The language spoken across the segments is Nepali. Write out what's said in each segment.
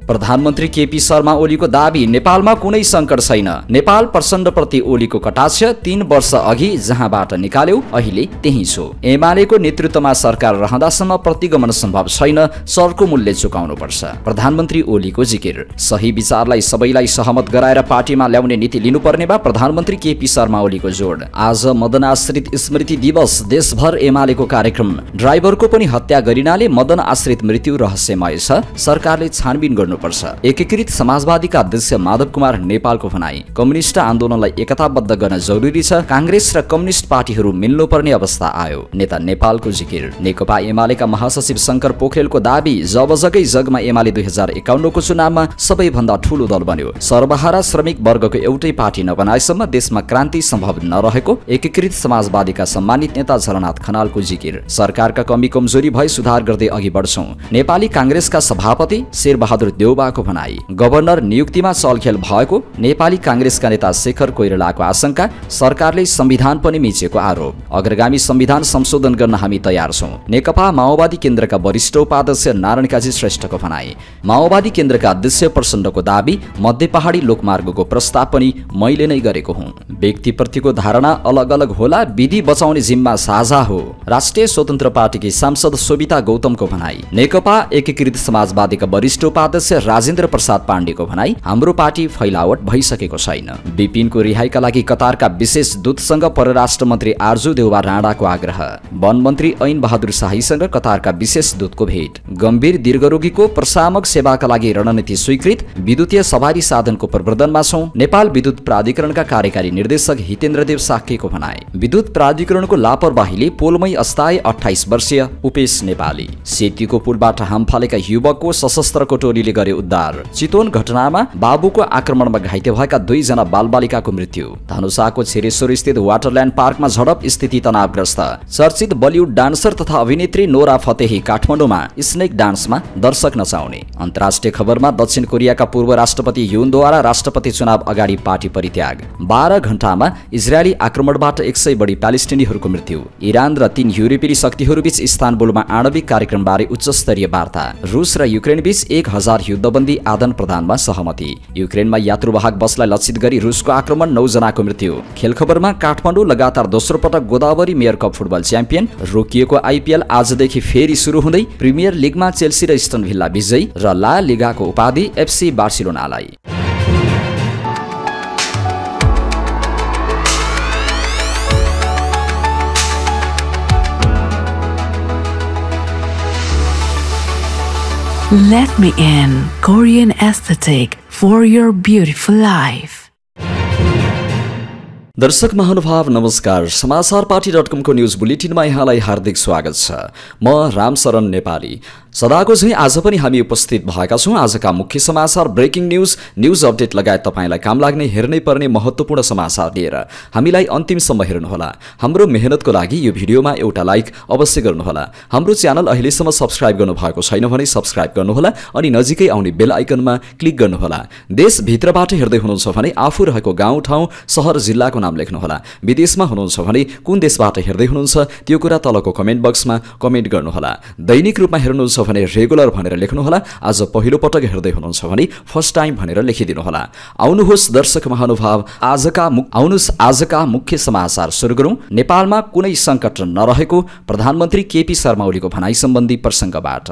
प्रधानमन्त्री केपी शर्मा ओलीको दाबी नेपालमा कुनै संकट छैन। नेपाल प्रचण्डप्रति ओलीको कटाक्ष 3 वर्ष अघि जहाँबाट निकाल्यो अहिले त्यही छु। एमालेको नेतृत्वमा सरकार रहँदासम्म प्रतिगमन सम्भव छैन, सरको मूल्य चुकाउनुपर्छ। प्रधानमन्त्री ओलीको जिकिर। सही विचारलाई सबैलाई सहमत गराएर पार्टीमा ल्याउने नीति लिनुपर्नेमा प्रधानमन्त्री केपी शर्मा ओलीको जोड। आज मदन आश्रित स्मृति दिवस, देशभर एमालेको कार्यक्रम। ड्राइभरको पनि हत्या गरिनाले मदन आश्रित मृत्यु रहस्यमय छ, सरकारले छानबिन गर्नुपर्छ। एकीकृत समाजवादीका अध्यक्ष माधव कुमार नेपालको भनाई। कम्युनिस्ट आन्दोलनलाई एकताबद्ध गर्न जरुरी छ, कांग्रेस र कम्युनिस्ट पार्टीहरू मिल्नुपर्ने अवस्था आयो। नेता नेपालको जिकिर। नेकपा एमालेका महासचिव शंकर पोखरेलको दाबी। जगै जगमा एमाले 2051 को चुनावमा सबैभन्दा ठूलो दल बन्यो। सर्वहारा श्रमिक वर्गको एउटै पार्टी नबनाएसम्म देशमा क्रान्ति सम्भव नरहेको एकीकृत समाजवादीका सम्मानित नेता झलनाथ खनालको जिकिर। सरकारका कमी कमजोरी भए सुधार गर्दै अघि बढ्छौं। नेपाली कांग्रेसका सभापति शेरबहादुर देउबाको भनाई। गभर्नर नियुक्तिमा चलखेल भएको नेपाली कांग्रेसका नेता शेखर कोइरालाको आशंका। सरकारले संविधान पनि मिचेको आरोप। अग्रगामी संविधान संशोधन गर्न हामी तयार छौं। नेकपा माओवादी केन्द्रका वरिष्ठ उपाध्यक्ष नारायण काजी श्रेष्ठको भनाई। माओवादी केन्द्रका अध्यक्ष प्रचण्डको दाबी। मध्य पहाडी लोकमार्गको प्रस्ताव पनि मैले नै गरेको हुँ। व्यक्तिप्रतिको धारणा अलग अलग होला, विधि बचाउने जिम्मा साझा हो। राष्ट्रिय स्वतन्त्र पार्टीकी सांसद सोभिता गौतमको भनाई। नेकपा एकीकृत समाजवादीका वरिष्ठ उपाध्यक्ष राजेन्द्र प्रसाद पाण्डेको भनाई। हाम्रो पार्टी फैलावट भइसकेको छैन। बिपिनको रिहाईका लागि कतारका विशेष दूतसँग परराष्ट्र मन्त्री आर्जु देउबा राणाको आग्रह। वन मन्त्री ऐन बहादुर शाहीसँग कतारका विशेष दूतको भेट। गम्भीर दीर्घरोगीको प्रशामक सेवाका लागि रणनीति स्वीकृत। विद्युतीय सवारी साधनको प्रवर्धनमा छौं। नेपाल विद्युत प्राधिकरणका कार्यकारी निर्देशक हितेन्द्रदेव साक्यको भनाई। विद्युत प्राधिकरणको लापरवाहीले पोलमै अस्थायी 28 वर्षीय उपेश नेपाली। सेतीको पुलबाट हाम फालेका युवकको सशस्त्रको टोलीले गरे उद्धार। चितवन घटनामा बाबुको आक्रमणमा घाइते भएका 2 जना बालबालिकाको मृत्यु। धनुषाको छिरेश्वर स्थित वाटरल्यान्ड पार्कमा झडप, स्थिति तनावग्रस्त। चर्चित बलिउड डान्सर तथा अभिनेत्री नोरा फतेही काठमाडौँमा स्नेक डान्समा दर्शक नचाउने। अन्तर्राष्ट्रिय खबरमा दक्षिण कोरियाका पूर्व राष्ट्रपति युनद्वारा राष्ट्रपति चुनाव अगाडि पार्टी परित्याग। 12 घण्टामा इजरायली आक्रमणबाट 100 बढी प्यालेस्टिनीहरूको मृत्यु। इरान र 3 युरोपेली शक्तिहरूबीच इस्तानबुलमा आणविक कार्यक्रमबारे उच्चस्तरीय वार्ता। रुस र युक्रेन बीच 1000 युद्धबन्दी आदान प्रदानमा सहमति। युक्रेनमा यात्रुवाहक बसलाई लक्षित गरी रुसको आक्रमण, 9 जनाको मृत्यु। खेल खबरमा काठमाडौँ लगातार दोस्रो पटक Godavari mayor cup football champion. रोकिएको आइपीएल आजदेखि फेरि सुरु हुँदै। प्रिमियर लिगमा चेल्सी र एस्टन भिल्ला विजयी र ला लिगाको उपाधि FC बार्सिलोनालाई। Let me in, Korean aesthetic for your beautiful life. दर्शक महानुभाव नमस्कार। समाचारपाटी.com को न्यूज बुलेटिनमा यहाँलाई हार्दिक स्वागत छ। म रामशरण नेपाली। सदाको झैं आज पनि हामी उपस्थित भएका छौं। आजका मुख्य समाचार, ब्रेकिङ न्यूज अपडेट लगायत तपाईलाई काम लाग्ने हेर्नै पर्ने महत्त्वपूर्ण समाचार लिएर हामीलाई अन्तिमसम्म हेर्नुहोला। हाम्रो मेहनतको लागि यो भिडियोमा एउटा लाइक अवश्य गर्नुहोला। हाम्रो च्यानल अहिलेसम्म सब्स्क्राइब गर्नुभएको छैन भने सब्स्क्राइब गर्नुहोला अनि नजिकै आउने बेल आइकनमा क्लिक गर्नुहोला। देशभित्रबाट हेर्दै हुनुहुन्छ भने आफू रहेको गाउँ ठाउँ शहर जिल्लाको नाम लेख्नुहोला। विदेशमा हुनुहुन्छ भने कुन देशबाट हेर्दै हुनुहुन्छ त्यो कुरा तलको कमेन्ट बक्समा कमेन्ट गर्नुहोला। दैनिक रूपमा हेर्नुहुन्छ भने रेगुलर भनेर लेख्नुहोला। आज पहिलो पटक हेर्दै हुनुहुन्छ भने फर्स्ट टाइम भनेर लेखिदिनुहोला। आउनुहोस् दर्शक महानुभाव, आजका मुख्य समाचार सुरु गरौं। नेपालमा कुनै संकट नरहेको प्रधानमन्त्री केपी शर्मा ओलीको भनाई सम्बन्धी प्रसंगबाट।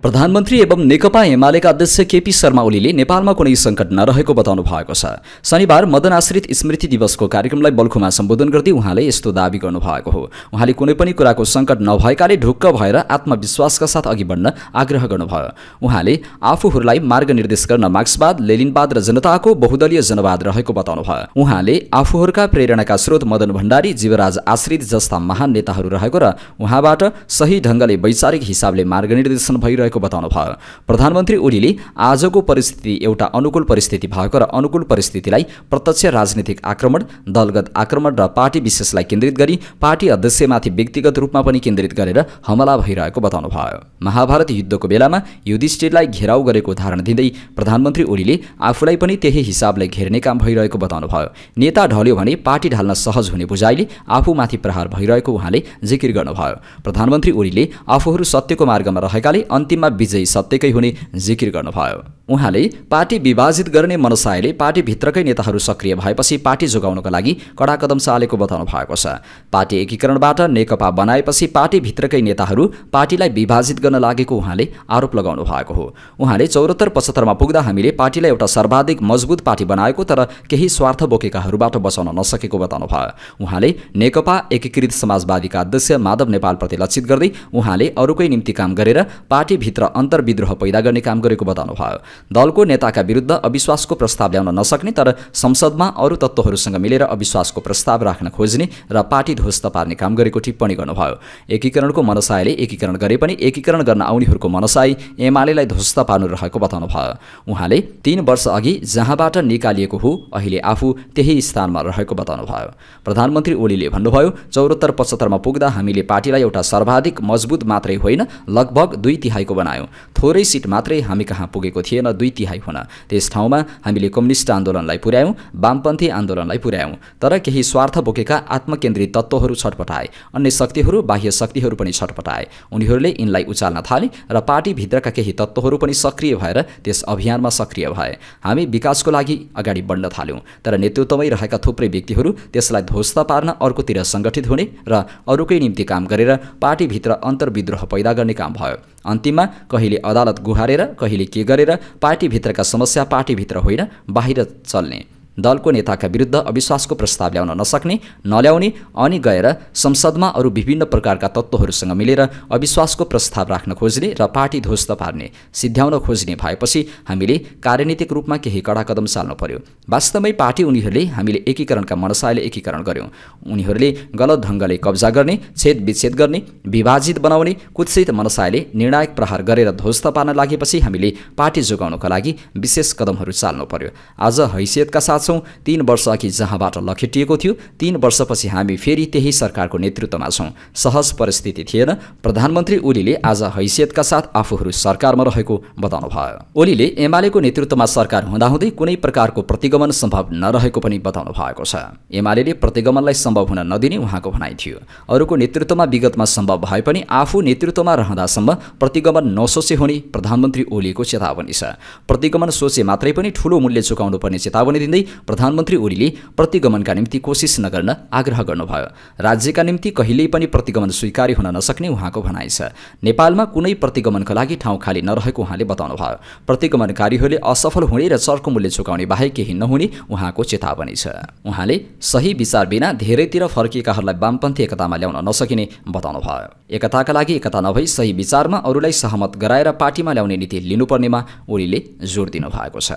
प्रधानमन्त्री एवं नेकपा एमालेका अध्यक्ष केपी शर्मा ओलीले नेपालमा कुनै संकट नरहेको बताउनु भएको छ। शनिबार मदन आश्रित स्मृति दिवसको कार्यक्रमलाई बल्खुमा सम्बोधन गर्दै उहाँले यस्तो दाबी गर्नुभएको हो। उहाँले कुनै पनि कुराको संकट नभएकाले ढुक्क भएर आत्मविश्वासका साथ अघि बढ्न आग्रह गर्नुभयो। उहाँले आफूहरूलाई मार्गनिर्देश गर्न मार्क्सवाद, लेनिनवाद र जनताको बहुदलीय जनवाद रहेको बताउनुभयो। उहाँले आफूहरूका प्रेरणाका स्रोत मदन भण्डारी, जीवराज आश्रित जस्ता महान नेताहरू रहेको र उहाँबाट सही ढंगले वैचारिक हिसाबले मार्गनिर्देशन भइरहेको बताउनुभयो। प्रधानमन्त्री ओलीले आजको परिस्थिति एउटा अनुकूल परिस्थिति भएको र अनुकूल परिस्थितिलाई प्रत्यक्ष राजनीतिक आक्रमण, दलगत आक्रमण र पार्टी विशेषलाई केन्द्रित गरी पार्टी अध्यक्षमाथि व्यक्तिगत रूपमा पनि केन्द्रित गरेर हमला भइरहेको बताउनुभयो। महाभारत युद्धको बेलामा युधिष्ठिरलाई घेराउ गरेको उदाहरण दिँदै प्रधानमन्त्री ओलीले आफूलाई पनि त्यही हिसाबले घेर्ने काम भइरहेको बताउनुभयो। नेता ढल्यो भने पार्टी ढाल्न सहज हुने बुझाइले आफूमाथि प्रहार भइरहेको उहाँले जिकिर गर्नुभयो। प्रधानमन्त्री ओलीले आफूहरू सत्यको मार्गमा रहेकाले अन्तिम अन्तिममा विजयी सत्यकै हुने जिकिर गर्नुभयो। उहाँले पार्टी विभाजित गर्ने मनसायले पार्टीभित्रकै नेताहरू सक्रिय भएपछि पार्टी जोगाउनका लागि कडा कदम चालेको बताउनु भएको छ। पार्टी एकीकरणबाट नेकपा बनाएपछि पार्टीभित्रकै नेताहरू पार्टीलाई विभाजित गर्न लागेको उहाँले आरोप लगाउनु भएको हो। उहाँले 74-75 मा पुग्दा हामीले पार्टीलाई एउटा सर्वाधिक मजबुत पार्टी बनाएको तर केही स्वार्थ बोकेकाहरूबाट बचाउन नसकेको बताउनु भयो। उहाँले नेकपा एकीकृत समाजवादीका अध्यक्ष माधव नेपालप्रति लक्षित गर्दै उहाँले अरूकै निम्ति काम गरेर पार्टीभित्र अन्तर्विद्रोह पैदा गर्ने काम गरेको बताउनु भयो। दलको नेताका विरुद्ध अविश्वासको प्रस्ताव ल्याउन नसक्ने तर संसदमा अरू तत्त्वहरूसँग मिलेर अविश्वासको प्रस्ताव राख्न खोज्ने र पार्टी ध्वस्त पार्ने काम गरेको टिप्पणी गर्नुभयो। एकीकरणको मनसायले एकीकरण गरे पनि एकीकरण गर्न आउनेहरूको मनसाय एमालेलाई ध्वस्त पार्नु रहेको बताउनु भयो। उहाँले 3 वर्ष अघि जहाँबाट निकालिएको हो अहिले आफू त्यही स्थानमा रहेको बताउनु भयो। प्रधानमन्त्री ओलीले भन्नुभयो 74-75 मा पुग्दा हामीले पार्टीलाई एउटा सर्वाधिक मजबुत मात्रै होइन लगभग 2/3 बनायौं। थोरै सिट मात्रै हामी कहाँ पुगेको थिएन 2/3 हुन। त्यस ठाउँमा हामीले कम्युनिस्ट आन्दोलनलाई पुर्यायौं, वामपन्थी आन्दोलनलाई पुर्यायौं। तर केही स्वार्थ बोकेका आत्मकेन्द्रित तत्त्वहरू छटपटाए, अन्य शक्तिहरू बाह्य शक्तिहरू पनि छटपटाए। उनीहरूले यिनलाई उचाल्न थाले र पार्टीभित्रका केही तत्त्वहरू पनि सक्रिय भएर त्यस अभियानमा सक्रिय भए। हामी विकासको लागि अगाडि बढ्न थाल्यौं तर नेतृत्वमै रहेका थुप्रै व्यक्तिहरू त्यसलाई ध्वस्त पार्न अर्कोतिर सङ्गठित हुने र अरूकै निम्ति काम गरेर पार्टीभित्र अन्तर्विद्रोह पैदा गर्ने काम भयो। अन्तिममा कहिले अदालत गुहारेर कहिले के गरेर पार्टीभित्रका समस्या पार्टीभित्र होइन बाहिर चल्ने, दलको नेताका विरुद्ध अविश्वासको प्रस्ताव ल्याउन नसक्ने, नल्याउने अनि गएर संसदमा अरू विभिन्न प्रकारका तत्त्वहरूसँग मिलेर अविश्वासको प्रस्ताव राख्न खोज्ने र पार्टी ध्वस्त पार्ने, सिद्ध्याउन खोज्ने भएपछि हामीले कार्यनीतिक रूपमा केही कडा कदम चाल्नु पर्यो। वास्तवमै पार्टी उनीहरूले हामीले एकीकरणका मनसायले एकीकरण गर्यौं। उनीहरूले गलत ढङ्गले कब्जा गर्ने, छेदविच्छेद गर्ने, विभाजित बनाउने कुत्सित मनसायले निर्णायक प्रहार गरेर ध्वस्त पार्न लागेपछि हामीले पार्टी जोगाउनका लागि विशेष कदमहरू चाल्नु पर्यो। आज हैसियतका साथ 3 वर्ष अघि जहाँबाट लखेटिएको थियो 3 वर्षपछि हामी फेरि त्यही सरकारको नेतृत्वमा छौं। सहज परिस्थिति थिएन। प्रधानमन्त्री ओलीले आज हैसियतका साथ आफूहरू सरकारमा रहेको बताउनु भयो। ओलीले एमालेको नेतृत्वमा सरकार हुँदाहुँदै कुनै प्रकारको प्रतिगमन सम्भव नरहेको पनि बताउनु भएको छ। एमालेले प्रतिगमनलाई सम्भव हुन नदिने उहाँको भनाइ थियो। अरूको नेतृत्वमा विगतमा सम्भव भए पनि आफू नेतृत्वमा रहँदासम्म प्रतिगमन नसोचे हुने प्रधानमन्त्री ओलीको चेतावनी छ। प्रतिगमन सोचे मात्रै पनि ठूलो मूल्य चुकाउनु पर्ने चेतावनी दिँदै प्रधानमन्त्री ओलीले प्रतिगमनका निम्ति कोसिस नगर्न आग्रह गर्नुभयो। राज्यका निम्ति कहिल्यै पनि प्रतिगमन स्वीकार्य हुन नसक्ने उहाँको भनाइ छ। नेपालमा कुनै प्रतिगमनका लागि ठाउँ खाली नरहेको उहाँले बताउनु भयो। प्रतिगमनकारीहरूले असफल हुने र चर्को मूल्य चुकाउने बाहेक केही नहुने उहाँको चेतावनी छ। उहाँले सही विचार बिना धेरैतिर फर्किएकाहरूलाई वामपन्थी एकतामा ल्याउन नसकिने बताउनु भयो। एकताका लागि एकता नभई सही विचारमा अरूलाई सहमत गराएर पार्टीमा ल्याउने नीति लिनुपर्नेमा ओलीले जोड दिनु भएको छ।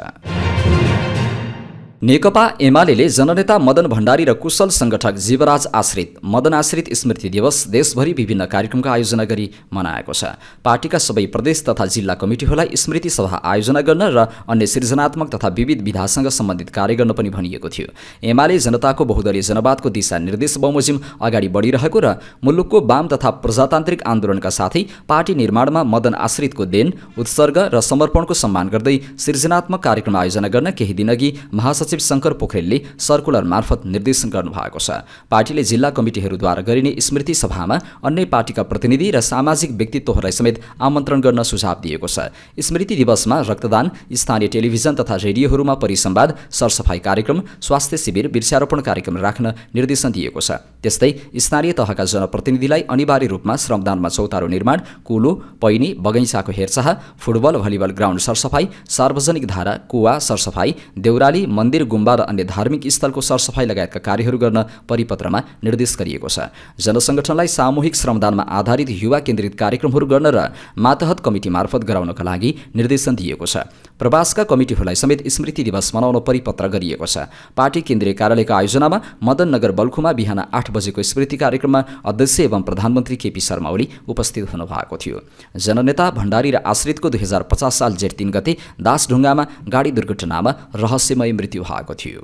नेकपा एमालेले जननेता मदन भण्डारी र कुशल संगठक जीवराज आश्रित मदन आश्रित स्मृति दिवस देशभरि विभिन्न कार्यक्रमका आयोजना गरी मनाएको छ। पार्टीका सबै प्रदेश तथा जिल्ला कमिटीहरूलाई स्मृति सभा आयोजना गर्न र अन्य सृजनात्मक तथा विविध विधासँग सम्बन्धित कार्य गर्न पनि भनिएको थियो। एमाले जनताको बहुदलीय जनवादको दिशानिर्देश बमोजिम अगाडि बढिरहेको र मुलुकको वाम तथा प्रजातान्त्रिक आन्दोलनका साथै पार्टी निर्माणमा मदन आश्रितको देन, उत्सर्ग र समर्पणको सम्मान गर्दै सृजनात्मक कार्यक्रम आयोजना गर्न केही दिनअघि महासचिव शंकर पोखरेलले सर्कुलर मार्फत निर्देशन गर्नुभएको छ। पार्टीले जिल्ला कमिटीहरूद्वारा गरिने स्मृति सभामा अन्य पार्टीका प्रतिनिधि र सामाजिक व्यक्तित्वहरूलाई समेत आमन्त्रण गर्न सुझाव दिएको छ। स्मृति दिवसमा रक्तदान, स्थानीय टेलिभिजन तथा रेडियोहरूमा परिसंवाद, सरसफाई कार्यक्रम, स्वास्थ्य शिविर, वृक्षारोपण कार्यक्रम राख्न निर्देशन दिएको छ। त्यस्तै स्थानीय तहका जनप्रतिनिधिलाई अनिवार्य रूपमा श्रमदानमा चौतारो निर्माण, कुलो, पैनी, बगैँचाको हेरचाह, फुटबल, भलिबल ग्राउन्ड सरसफाई, सार्वजनिक धारा, कुवा सरसफाई, देउराली, मन्दिर, गुम्बा र अन्य धार्मिक स्थलको सरसफाई लगायतका कार्यहरू गर्न परिपत्रमा निर्देश गरिएको छ। जनसंगठनलाई सामूहिक श्रमदानमा आधारित युवा केन्द्रित कार्यक्रमहरू गर्न र मातहत कमिटी मार्फत गराउनका लागि निर्देशन दिएको छ। प्रवासका कमिटीहरूलाई समेत स्मृति दिवस मनाउन परिपत्र गरिएको छ। पार्टी केन्द्रीय कार्यालयको आयोजनामा मदन नगर बल्खुमा बिहान 8 बजेको स्मृति कार्यक्रममा अध्यक्ष एवं प्रधानमन्त्री केपी शर्मा ओली उपस्थित हुनुभएको थियो। जननेता भण्डारी र आश्रितको 2050 साल जेठ 3 गते दासढुङ्गामा गाडी दुर्घटनामा रहस्यमय मृत्यु भएको थियो।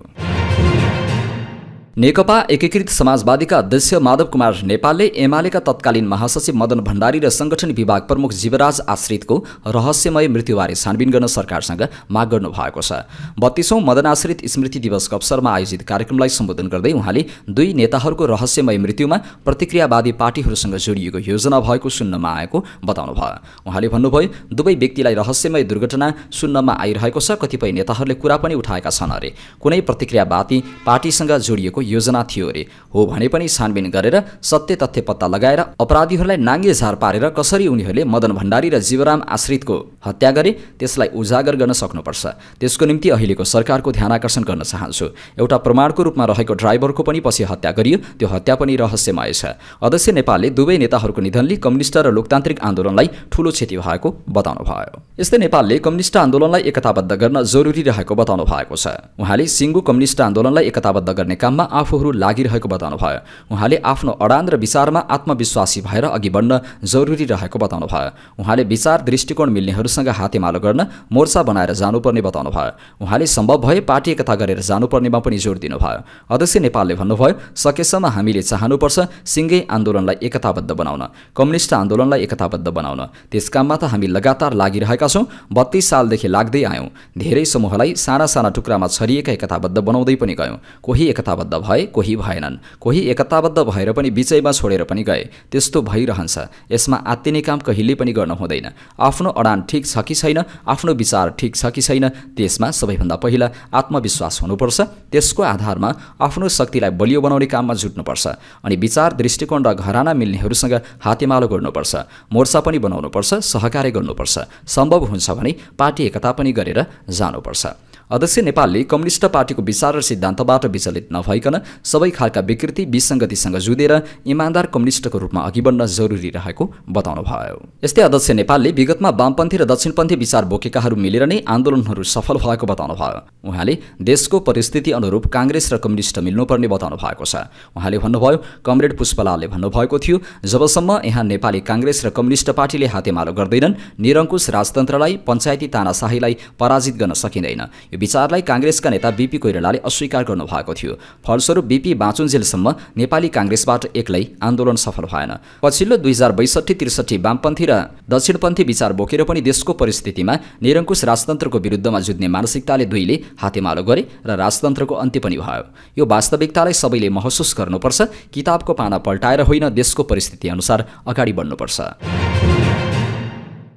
नेकपा एकीकृत समाजवादीका अध्यक्ष माधव कुमार नेपालले एमालेका तत्कालीन महासचिव मदन भण्डारी र संगठन विभाग प्रमुख जीवराज आश्रितको रहस्यमय मृत्युबारे छानबिन गर्न सरकारसँग माग गर्नु भएको छ। 32औं मदन आश्रित स्मृति दिवसको अवसरमा आयोजित कार्यक्रमलाई सम्बोधन गर्दै उहाँले दुई नेताहरूको रहस्यमय मृत्युमा प्रतिक्रियावादी पार्टीहरूसँग जोडिएको योजना भएको सुन्नमा आएको बताउनुभयो। उहाँले भन्नुभयो, दुवै व्यक्तिलाई रहस्यमय दुर्घटना सुन्नमा आइरहेको छ। कतिपय नेताहरूले कुरा पनि उठाएका छन् अरे कुनै प्रतिक्रियावादी पार्टीसँग जोडिएको योजना थियो रे। हो भने पनि छानबिन गरेर सत्य तथ्य पत्ता लगाएर अपराधीहरूलाई नाङ्गे झार पारेर कसरी उनीहरूले मदन भण्डारी र जीवराम आश्रितको हत्या गरे त्यसलाई उजागर गर्न सक्नुपर्छ। त्यसको निम्ति अहिलेको सरकारको ध्यान आकर्षण गर्न चाहन्छु। एउटा प्रमाणको रूपमा रहेको ड्राइभरको पनि पछि हत्या गरियो। त्यो हत्या पनि रहस्यमय छ। अध्यक्ष नेपालले दुवै नेताहरूको निधनले कम्युनिस्ट र लोकतान्त्रिक आन्दोलनलाई ठूलो क्षति भएको बताउनुभयो। यस्तै नेपालले कम्युनिस्ट आन्दोलनलाई एकताबद्ध गर्न जरुरी रहेको बताउनु भएको छ। उहाँले सिङ्गो कम्युनिस्ट आन्दोलनलाई एकताबद्ध गर्ने काममा आफूहरू लागिरहेको बताउनुभयो। उहाँले आफ्नो अडान र विचारमा आत्मविश्वासी भएर अघि बढ्न जरुरी रहेको बताउनुभयो। उहाँले विचार दृष्टिकोण मिल्नेहरूसँग हातेमालो गर्न मोर्चा बनाएर जानुपर्ने बताउनुभयो। उहाँले सम्भव भए पार्टी एकता गरेर जानुपर्नेमा पनि जोड दिनुभयो। अध्यक्ष नेपालले भन्नुभयो, सकेसम्म हामीले चाहनुपर्छ सिङ्गै आन्दोलनलाई एकताबद्ध बनाउन, कम्युनिस्ट आन्दोलनलाई एकताबद्ध बनाउन। त्यस काममा त हामी लगातार लागिरहेका छौँ। 32 सालदेखि लाग्दै आयौँ। धेरै समूहलाई साना साना टुक्रामा छरिएका एकताबद्ध बनाउँदै पनि गयौँ। कोही एकताबद्ध भए, कोही भएनन्। कोही एकताबद्ध भएर पनि बिचैमा छोडेर पनि गए। त्यस्तो भइरहन्छ। यसमा आत्तिने काम कहिले पनि गर्न हुँदैन। आफ्नो अडान ठिक छ कि छैन, आफ्नो विचार ठिक छ कि छैन, त्यसमा सबैभन्दा पहिला आत्मविश्वास हुनुपर्छ। त्यसको आधारमा आफ्नो शक्तिलाई बलियो बनाउने काममा जुट्नुपर्छ। अनि विचार दृष्टिकोण र घराना मिल्नेहरूसँग हातेमालो गर्नुपर्छ। मोर्चा पनि बनाउनुपर्छ, सहकार्य गर्नुपर्छ। सम्भव हुन्छ भने पार्टी एकता पनि गरेर जानुपर्छ। अध्यक्ष नेपालले कम्युनिस्ट पार्टीको विचार र सिद्धान्तबाट विचलित नभइकन सबै खालका विकृति विसङ्गतिसँग जुधेर इमान्दार कम्युनिस्टको रूपमा अघि बढ्न जरुरी रहेको बताउनुभयो। यस्तै अध्यक्ष नेपालले विगतमा वामपन्थी र दक्षिणपन्थी विचार बोकेकाहरू मिलेर नै आन्दोलनहरू सफल भएको बताउनुभयो। उहाँले देशको परिस्थिति अनुरूप काङ्ग्रेस र कम्युनिस्ट मिल्नुपर्ने बताउनु भएको छ। उहाँले भन्नुभयो, कमरेड पुष्पलालले भन्नुभएको थियो, जबसम्म यहाँ नेपाली काङ्ग्रेस र कम्युनिस्ट पार्टीले हातेमालो गर्दैनन्, निरङ्कुश राजतन्त्रलाई, पञ्चायती तानाशाहीलाई पराजित गर्न सकिँदैन। यो विचारलाई काङ्ग्रेसका नेता बीपी कोइरालाले अस्वीकार गर्नुभएको थियो। फलस्वरूप बीपी बाँचुन्जेलसम्म नेपाली काङ्ग्रेसबाट एक्लै आन्दोलन सफल भएन। पछिल्लो 2062-63 वामपन्थी र दक्षिणपन्थी विचार बोकेर पनि देशको परिस्थितिमा निरङ्कुश राजतन्त्रको विरुद्धमा जुझ्ने मानसिकताले दुईले हातेमालो गरे र राजतन्त्रको अन्त्य पनि भयो। यो वास्तविकतालाई सबैले महसुस गर्नुपर्छ। किताबको पाना पल्टाएर होइन, देशको परिस्थिति अनुसार अगाडि बढ्नुपर्छ।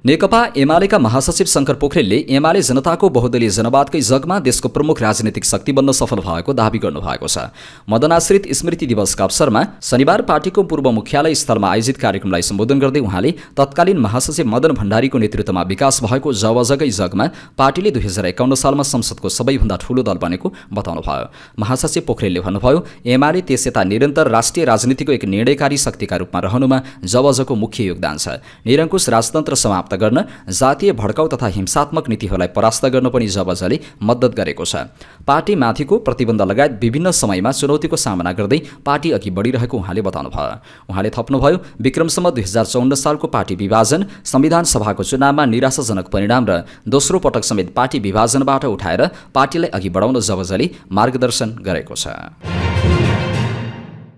नेकपा एमालेका महासचिव शङ्कर पोखरेलले एमाले जनताको बहुदलीय जनवादकै जगमा देशको प्रमुख राजनीतिक शक्ति बन्न सफल भएको दावी गर्नुभएको छ। मदन आश्रित स्मृति दिवसका अवसरमा शनिबार पार्टीको पूर्व मुख्यालय स्थलमा आयोजित कार्यक्रमलाई सम्बोधन गर्दै उहाँले तत्कालीन महासचिव मदन भण्डारीको नेतृत्वमा विकास भएको जगै जगमा पार्टीले 2051 सालमा संसदको सबैभन्दा ठूलो दल बनेको बताउनुभयो। महासचिव पोखरेलले भन्नुभयो, एमाले त्यसयता निरन्तर राष्ट्रिय राजनीतिको एक निर्णयकारी शक्तिका रूपमा रहनुमा जगको मुख्य योगदान छ। निरङ्कुश राजतन्त्र समाप्त गर्न, जातीय भड्काउ तथा हिंसात्मक नीतिहरूलाई परास्त गर्न पनि जबजले मद्दत गरेको छ। पार्टी माथिको प्रतिबन्ध लगायत विभिन्न समयमा चुनौतीको सामना गर्दै पार्टी अघि बढिरहेको उहाँले बताउनुभयो। उहाँले थप्नुभयो, विक्रमसम्म 2054 सालको पार्टी विभाजन, संविधान सभाको चुनावमा निराशाजनक परिणाम र दोस्रो पटक समेत पार्टी विभाजनबाट उठाएर पार्टीलाई अघि बढाउन जबजले मार्गदर्शन गरेको छ।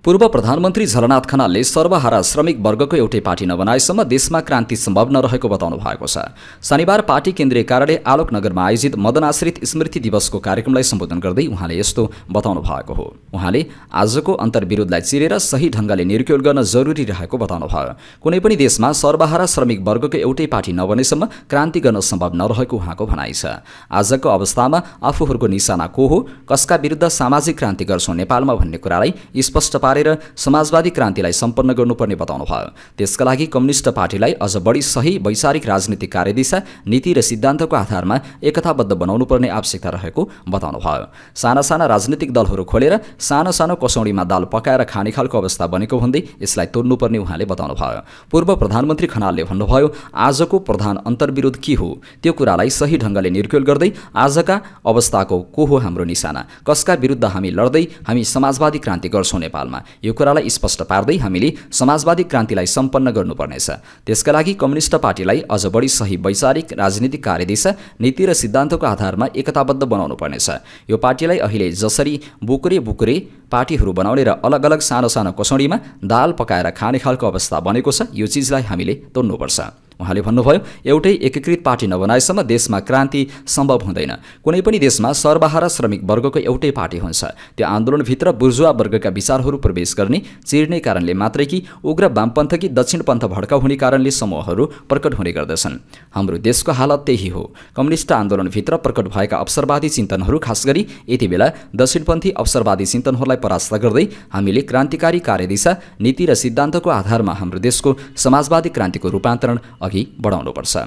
पूर्व प्रधानमन्त्री झलनाथ खनालले सर्वहारा श्रमिक वर्गको एउटै पार्टी नबनाएसम्म देशमा क्रान्ति सम्भव नरहेको बताउनु भएको छ। शनिबार पार्टी केन्द्रीय कार्यालय आलोकनगरमा आयोजित मदन आश्रित स्मृति दिवसको कार्यक्रमलाई सम्बोधन गर्दै उहाँले यस्तो बताउनु भएको हो। उहाँले आजको अन्तर्विरोधलाई चिरेर सही ढङ्गले निर्क्योल गर्न जरुरी रहेको बताउनुभयो। कुनै पनि देशमा सर्वहारा श्रमिक वर्गको एउटै पार्टी नबनेसम्म क्रान्ति गर्न सम्भव नरहेको उहाँको भनाइ छ। आजको अवस्थामा आफूहरूको निशाना को हो, कसका विरुद्ध सामाजिक क्रान्ति गर्छौं नेपालमा भन्ने कुरालाई स्पष्ट पारेर समाजवादी क्रान्तिलाई सम्पन्न गर्नुपर्ने बताउनुभयो। त्यसका लागि कम्युनिस्ट पार्टीलाई अझ बढी सही वैचारिक राजनीतिक कार्यदिशा, नीति र सिद्धान्तको आधारमा एकताबद्ध बनाउनुपर्ने आवश्यकता रहेको बताउनुभयो। साना साना राजनीतिक दलहरू खोलेर सानो सानो कसौडीमा दाल पकाएर खाने खालको अवस्था बनेको भन्दै यसलाई तोड्नुपर्ने उहाँले बताउनुभयो। पूर्व प्रधानमन्त्री खनालले भन्नुभयो, आजको प्रधान अन्तर्विरोध के हो त्यो कुरालाई सही ढङ्गले निर्क्योल गर्दै आजका अवस्थाको को हो हाम्रो निशाना, कसका विरुद्ध हामी लड्दै हामी समाजवादी क्रान्ति गर्छौं नेपालमा, खण्डमा यो कुरालाई स्पष्ट पार्दै हामीले समाजवादी क्रान्तिलाई सम्पन्न गर्नुपर्नेछ। त्यसका लागि कम्युनिस्ट पार्टीलाई अझ बढी सही वैचारिक राजनीतिक कार्यदिशा नीति र सिद्धान्तको आधारमा एकताबद्ध बनाउनु पर्नेछ। यो पार्टीलाई अहिले जसरी बुकुरे पार्टीहरू बनाउने र अलग अलग सानो सानो कसौडीमा दाल पकाएर खाने खालको अवस्था बनेको छ, यो चिजलाई हामीले तोड्नुपर्छ। उहाँले भन्नुभयो, एउटै एकीकृत पार्टी नबनाएसम्म देशमा क्रान्ति सम्भव हुँदैन। कुनै पनि देशमा सर्वहारा श्रमिक वर्गको एउटै पार्टी हुन्छ। त्यो आन्दोलनभित्र बुर्जुवा वर्गका विचारहरू प्रवेश गर्ने चिर्ने कारणले मात्रै कि उग्र वामपन्थकी दक्षिणपन्थ भड्काउ हुने कारणले समूहहरू प्रकट हुने गर्दछन्। हाम्रो देशको हालत त्यही हो। कम्युनिस्ट आन्दोलनभित्र प्रकट भएका अवसरवादी चिन्तनहरू, खास गरी यति बेला दक्षिणपन्थी अवसरवादी चिन्तनहरूलाई परास्त गर्दै हामीले क्रान्तिकारी कार्यदिशा नीति र सिद्धान्तको आधारमा हाम्रो देशको समाजवादी क्रान्तिको रूपान्तरण अघि बढाउनुपर्छ।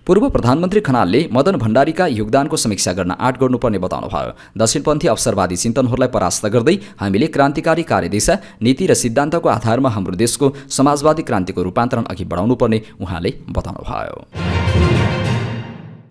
पूर्व प्रधानमन्त्री खनालले मदन भण्डारीका योगदानको समीक्षा गर्न आँट गर्नुपर्ने बताउनुभयो। दक्षिणपन्थी अवसरवादी चिन्तनहरूलाई परास्त गर्दै हामीले क्रान्तिकारी कार्यदिशा नीति र सिद्धान्तको आधारमा हाम्रो देशको समाजवादी क्रान्तिको रूपान्तरण अघि बढाउनुपर्ने उहाँले बताउनुभयो।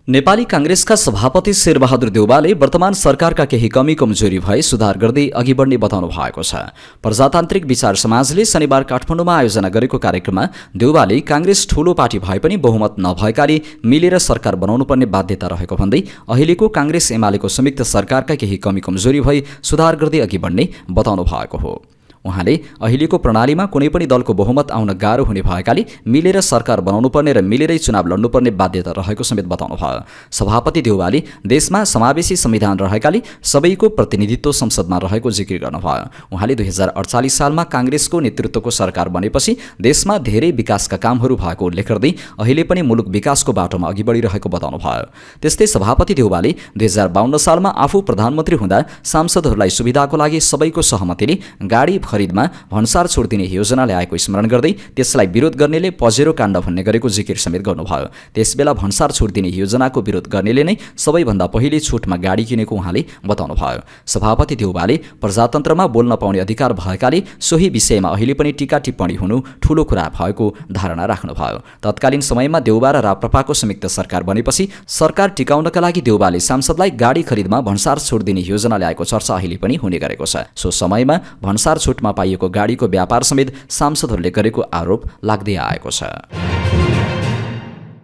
नेपाली कांग्रेसका सभापति शेरबहादुर देउवाले वर्तमान सरकारका केही कमी कमजोरी भए सुधार गर्दै अघि बढ्ने बताउनु भएको छ। प्रजातान्त्रिक विचार समाजले शनिबार काठमाडौँमा आयोजना गरेको कार्यक्रममा देउवाले कांग्रेस ठूलो पार्टी भए पनि बहुमत नभएकाले मिलेर सरकार बनाउनुपर्ने बाध्यता रहेको भन्दै अहिलेको कांग्रेस एमालेको संयुक्त सरकारका केही कमी कमजोरी भए सुधार गर्दै अघि बढ्ने बताउनु भएको हो। उहाँले अहिलेको प्रणालीमा कुनै पनि दलको बहुमत आउन गाह्रो हुने भएकाले मिलेर सरकार बनाउनुपर्ने र मिलेरै चुनाव लड्नुपर्ने बाध्यता रहेको समेत बताउनुभयो। सभापति देउवाले देशमा समावेशी संविधान रहेकाले सबैको प्रतिनिधित्व संसदमा रहेको जिकिर गर्नुभयो। उहाँले 2048 सालमा कांग्रेसको नेतृत्वको सरकार बनेपछि देशमा धेरै विकासका कामहरू भएको उल्लेख गर्दै अहिले पनि मुलुक विकासको बाटोमा अघि बढिरहेको बताउनुभयो। त्यस्तै सभापति देउवाले 2052 सालमा आफू प्रधानमन्त्री हुँदा सांसदहरूलाई सुविधाको लागि सबैको सहमतिले गाडी खरिदमा भन्सार छोड दिने योजना ल्याएको स्मरण गर्दै त्यसलाई विरोध गर्नेले पजेरो काण्ड भन्ने गरेको जिकिर समेत गर्नुभयो। त्यसबेला भन्सार छोड दिने योजनाको विरोध गर्नेले नै सबैभन्दा पहिले छुटमा गाडी किनेको उहाँले बताउनुभयो। सभापति देउवाले प्रजातन्त्रमा बोल्न पाउने अधिकार भएकाले सोही विषयमा अहिले पनि टीका टिप्पणी हुनु ठूलो कुरा भएको धारणा राख्नुभयो। तत्कालीन समयमा देउवा र राप्रपाको संयुक्त सरकार बनेपछि सरकार टिकाउनका लागि देउवाले सांसदलाई गाडी खरिदमा भन्सार छोड दिने योजना ल्याएको चर्चा अहिले पनि हुने गरेको छ। सो समयमा भन्सार छुटमा पाइएको गाडीको व्यापार समेत सांसदहरूले गरेको आरोप लाग्दै आएको छ।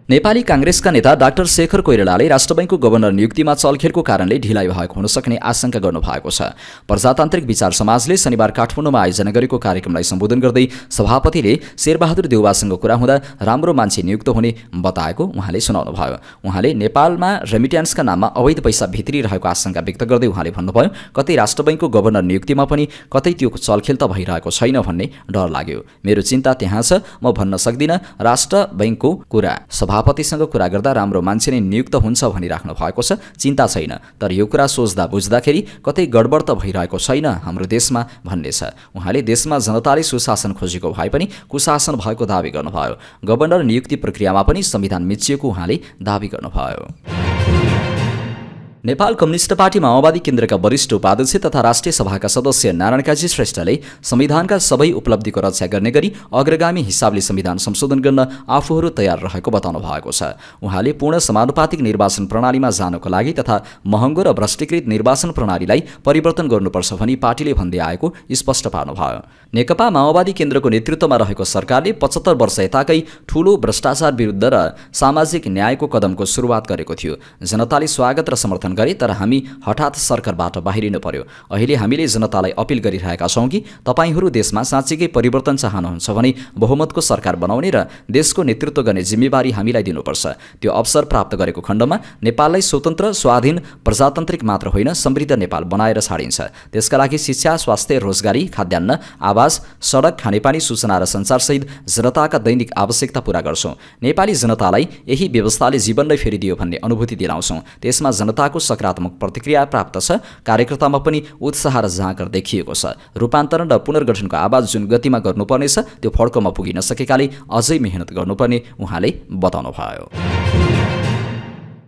नेपाली कांग्रेसका नेता डाक्टर शेखर कोइरालाले राष्ट्रबैंकको गभर्नर नियुक्तिमा चलखेलको कारणले ढिलाइ भएको हुन सक्ने आशंका गर्नुभएको छ। प्रजातान्त्रिक विचार समाजले शनिबार काठमाडौँमा आयोजना गरेको कार्यक्रमलाई सम्बोधन गर्दै सभापतिले शेरबहादुर देउवासँग कुरा हुँदा राम्रो मान्छे नियुक्त हुने बताएको उहाँले सुनाउनुभयो। उहाँले नेपालमा रेमिट्यान्सका नाममा अवैध पैसा भित्रिरहेको आशंका व्यक्त गर्दै उहाँले भन्नुभयो, कतै राष्ट्रबैंकको गभर्नर नियुक्तिमा पनि कतै त्यो चलखेल त भइरहेको छैन भन्ने डर लाग्यो। मेरो चिन्ता त्यहाँ छ, म भन्न सक्दिनँ। राष्ट्रबैंकको कुरा सभापतिसँग कुरा गर्दा राम्रो मान्छे नै नियुक्त हुन्छ भनिराख्नु भएको छ, चिन्ता छैन। तर यो कुरा सोच्दा बुझ्दाखेरि कतै गडबड त भइरहेको छैन हाम्रो देशमा भन्ने छ। उहाँले देशमा जनताले सुशासन खोजेको भए पनि कुशासन भएको दावी गर्नुभयो। गभर्नर नियुक्ति प्रक्रियामा पनि संविधान मिचिएको उहाँले दावी गर्नुभयो। नेपाल कम्युनिस्ट पार्टी माओवादी केन्द्रका वरिष्ठ उपाध्यक्ष तथा राष्ट्रिय सभाका सदस्य नारायण काजी श्रेष्ठले संविधानका सबै उपलब्धिको रक्षा गर्ने गरी अग्रगामी हिसाबले संविधान संशोधन गर्न आफूहरू तयार रहेको बताउनु भएको छ। उहाँले पूर्ण समानुपातिक निर्वाचन प्रणालीमा जानको लागि तथा महँगो र भ्रष्टीकृत निर्वाचन प्रणालीलाई परिवर्तन गर्नुपर्छ भनी पार्टीले भन्दै आएको स्पष्ट पार्नुभयो। नेकपा माओवादी केन्द्रको नेतृत्वमा रहेको सरकारले 75 वर्ष यताकै ठूलो भ्रष्टाचार विरुद्ध र सामाजिक न्यायको कदमको सुरुवात गरेको थियो। जनताले स्वागत र समर्थन गरे, तर हामी हठात सरकारबाट बाहिरिनु पर्यो। अहिले हामीले जनतालाई अपिल गरिरहेका छौँ कि तपाईहरू देशमा साँच्चीकै परिवर्तन चाहनुहुन्छ भने बहुमतको सरकार बनाउने र देशको नेतृत्व गर्ने जिम्मेवारी हामीलाई दिनुपर्छ। त्यो अवसर प्राप्त गरेको खण्डमा नेपाललाई स्वतन्त्र, स्वाधीन, प्रजातान्त्रिक मात्र होइन समृद्ध नेपाल बनाएर छाडिन्छ। त्यसका लागि शिक्षा, स्वास्थ्य, रोजगारी, खाद्यान्न, आवास, सडक, खानेपानी, सूचना र सञ्चारसहित जनताका दैनिक आवश्यकता पूरा गर्छौँ। नेपाली जनतालाई यही व्यवस्थाले जीवन नै फेरिदियो भन्ने अनुभूति दिलाउँछौँ। त्यसमा जनताको सकारात्मक प्रतिक्रिया प्राप्त छ। कार्यकर्तामा पनि उत्साह र जाँगर देखिएको छ। रूपान्तरण र पुनर्गठनको आवाज जुन गतिमा गर्नुपर्नेछ त्यो फड्कोमा पुगिन सकेकाले अझै मेहनत गर्नुपर्ने उहाँले बताउनुभयो।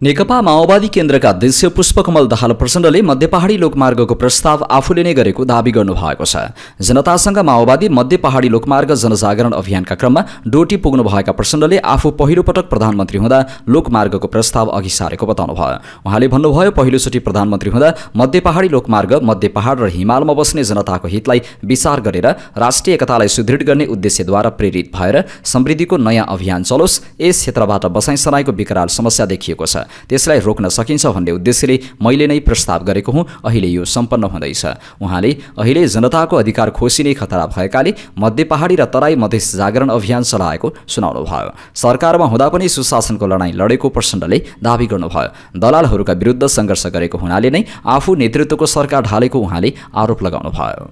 नेकपा माओवादी केन्द्रका अध्यक्ष पुष्पकमल दाहाल प्रचण्डले मध्य पहाडी लोकमार्गको प्रस्ताव आफूले नै गरेको दावी गर्नुभएको छ। जनतासँग माओवादी मध्य पहाडी लोकमार्ग जनजागरण अभियानका क्रममा डोटी पुग्नुभएका प्रचण्डले आफू पहिलो पटक प्रधानमन्त्री हुँदा लोकमार्गको प्रस्ताव अघि सारेको बताउनुभयो। उहाँले भन्नुभयो, पहिलोचोटि प्रधानमन्त्री हुँदा मध्य पहाडी लोकमार्ग मध्य पहाड र हिमालमा बस्ने जनताको हितलाई विचार गरेर राष्ट्रिय एकतालाई सुदृढ गर्ने उद्देश्यद्वारा प्रेरित भएर समृद्धिको नयाँ अभियान चलोस्। यस क्षेत्रबाट बसाइसराईको विकराल समस्या देखिएको छ, त्यसलाई रोक्न सकिन्छ भन्ने उद्देश्यले मैले नै प्रस्ताव गरेको हुँ। अहिले यो सम्पन्न हुँदैछ। उहाँले अहिले जनताको अधिकार खोसिने खतरा भएकाले मध्य पहाडी र तराई मधेस जागरण अभियान चलाएको सुनाउनुभयो। सरकारमा हुँदा पनि सुशासनको लडाईँ लडेको प्रचण्डले दावी गर्नुभयो। दलालहरूका विरुद्ध सङ्घर्ष गरेको हुनाले नै आफू नेतृत्वको सरकार ढालेको उहाँले आरोप लगाउनुभयो।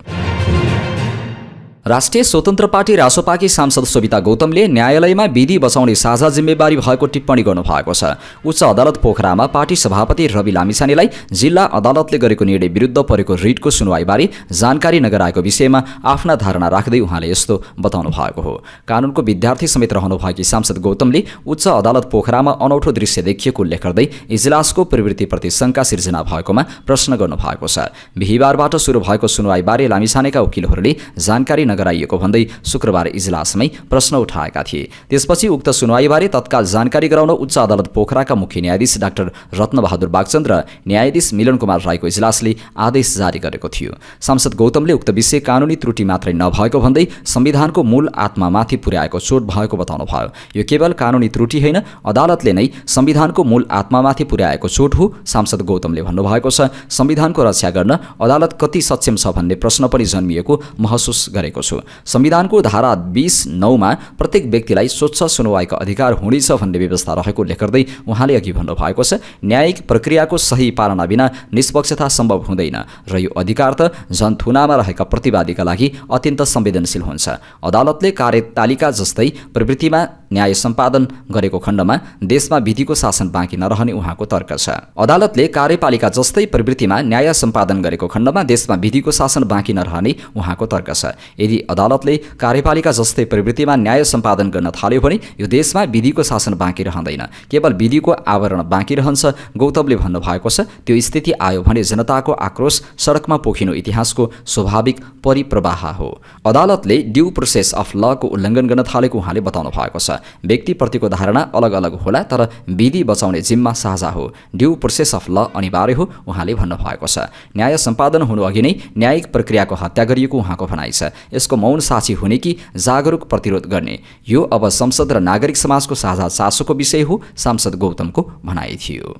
राष्ट्रिय स्वतन्त्र पार्टी रासोपाकी सांसद सोभिता गौतमले न्यायालयमा विधि बचाउने साझा जिम्मेवारी भएको टिप्पणी गर्नुभएको छ। उच्च अदालत पोखरामा पार्टी सभापति रवि लामिछानेलाई जिल्ला अदालतले गरेको निर्णय विरुद्ध परेको रिटको सुनवाईबारे जानकारी नगराएको विषयमा आफ्ना धारणा राख्दै उहाँले यस्तो बताउनु भएको हो। कानुनको विद्यार्थी समेत रहनुभएकी सांसद गौतमले उच्च अदालत पोखरामा अनौठो दृश्य देखिएको उल्लेख गर्दै इजलासको प्रवृत्तिप्रति शङ्का सिर्जना भएकोमा प्रश्न गर्नुभएको छ। बिहिबारबाट सुरु भएको सुनवाईबारे लामिछानेका वकिलहरूले जानकारी गराइएको भन्दै शुक्रबार इजलासमै प्रश्न उठाएका थिए। त्यसपछि उक्त सुनवाईबारे तत्काल जानकारी गराउन उच्च अदालत पोखराका मुख्य न्यायाधीश डाक्टर रत्नबहादुर बागचन्द र न्यायाधीश मिलन कुमार राईको इजलासले आदेश जारी गरेको थियो। सांसद गौतमले उक्त विषय कानुनी त्रुटि मात्रै नभएको भन्दै संविधानको मूल आत्मामाथि पुर्याएको चोट भएको बताउनुभयो। यो केवल कानुनी त्रुटि होइन, अदालतले नै संविधानको मूल आत्मामाथि पुर्याएको चोट हो। सांसद गौतमले भन्नुभएको छ, संविधानको रक्षा गर्न अदालत कति सक्षम छ भन्ने प्रश्न पनि जन्मिएको महसुस गरेको छु। संविधानको धारा 29 मा प्रत्येक व्यक्तिलाई स्वच्छ सुनवाईको अधिकार हुनेछ भन्ने व्यवस्था रहेको उल्लेख गर्दै उहाँले अघि भन्नुभएको छ, न्यायिक प्रक्रियाको सही पालना बिना निष्पक्षता सम्भव हुँदैन र यो अधिकार त जनथुनामा रहेका प्रतिवादीका लागि अत्यन्त संवेदनशील हुन्छ। अदालतले कार्यतालिका जस्तै प्रवृत्तिमा न्याय सम्पादन गरेको खण्डमा देशमा विधिको शासन बाँकी नरहने उहाँको तर्क छ। अदालतले कार्यपालिका जस्तै प्रवृत्तिमा न्याय सम्पादन गरेको खण्डमा देशमा विधिको शासन बाँकी नरहने उहाँको तर्क छ। यदि अदालतले कार्यपालिका जस्तै प्रवृत्तिमा न्याय सम्पादन गर्न थाल्यो भने यो देशमा विधिको शासन बाँकी रहँदैन, केवल विधिको आवरण बाँकी रहन्छ। गौतमले भन्नुभएको छ, त्यो स्थिति आयो भने जनताको आक्रोश सडकमा पोखिनु इतिहासको स्वाभाविक परिप्रवाह हो। अदालतले ड्यू प्रोसेस अफ लको उल्लङ्घन गर्न थालेको उहाँले बताउनु भएको छ। व्यक्तिप्रतिको धारणा अलग अलग होला, तर विधि बचाउने जिम्मा साझा हो। ड्यू प्रोसेस अफ ल अनिवार्य हो उहाँले भन्नुभएको छ। न्याय सम्पादन हुनु अघि नै न्यायिक प्रक्रियाको हत्या गरिएको उहाँको भनाइ छ। यसको मौन साक्षी हुने कि जागरुक प्रतिरोध गर्ने, यो अब संसद र नागरिक समाजको साझा चासोको विषय हो, सांसद गौतमको भनाइ थियो।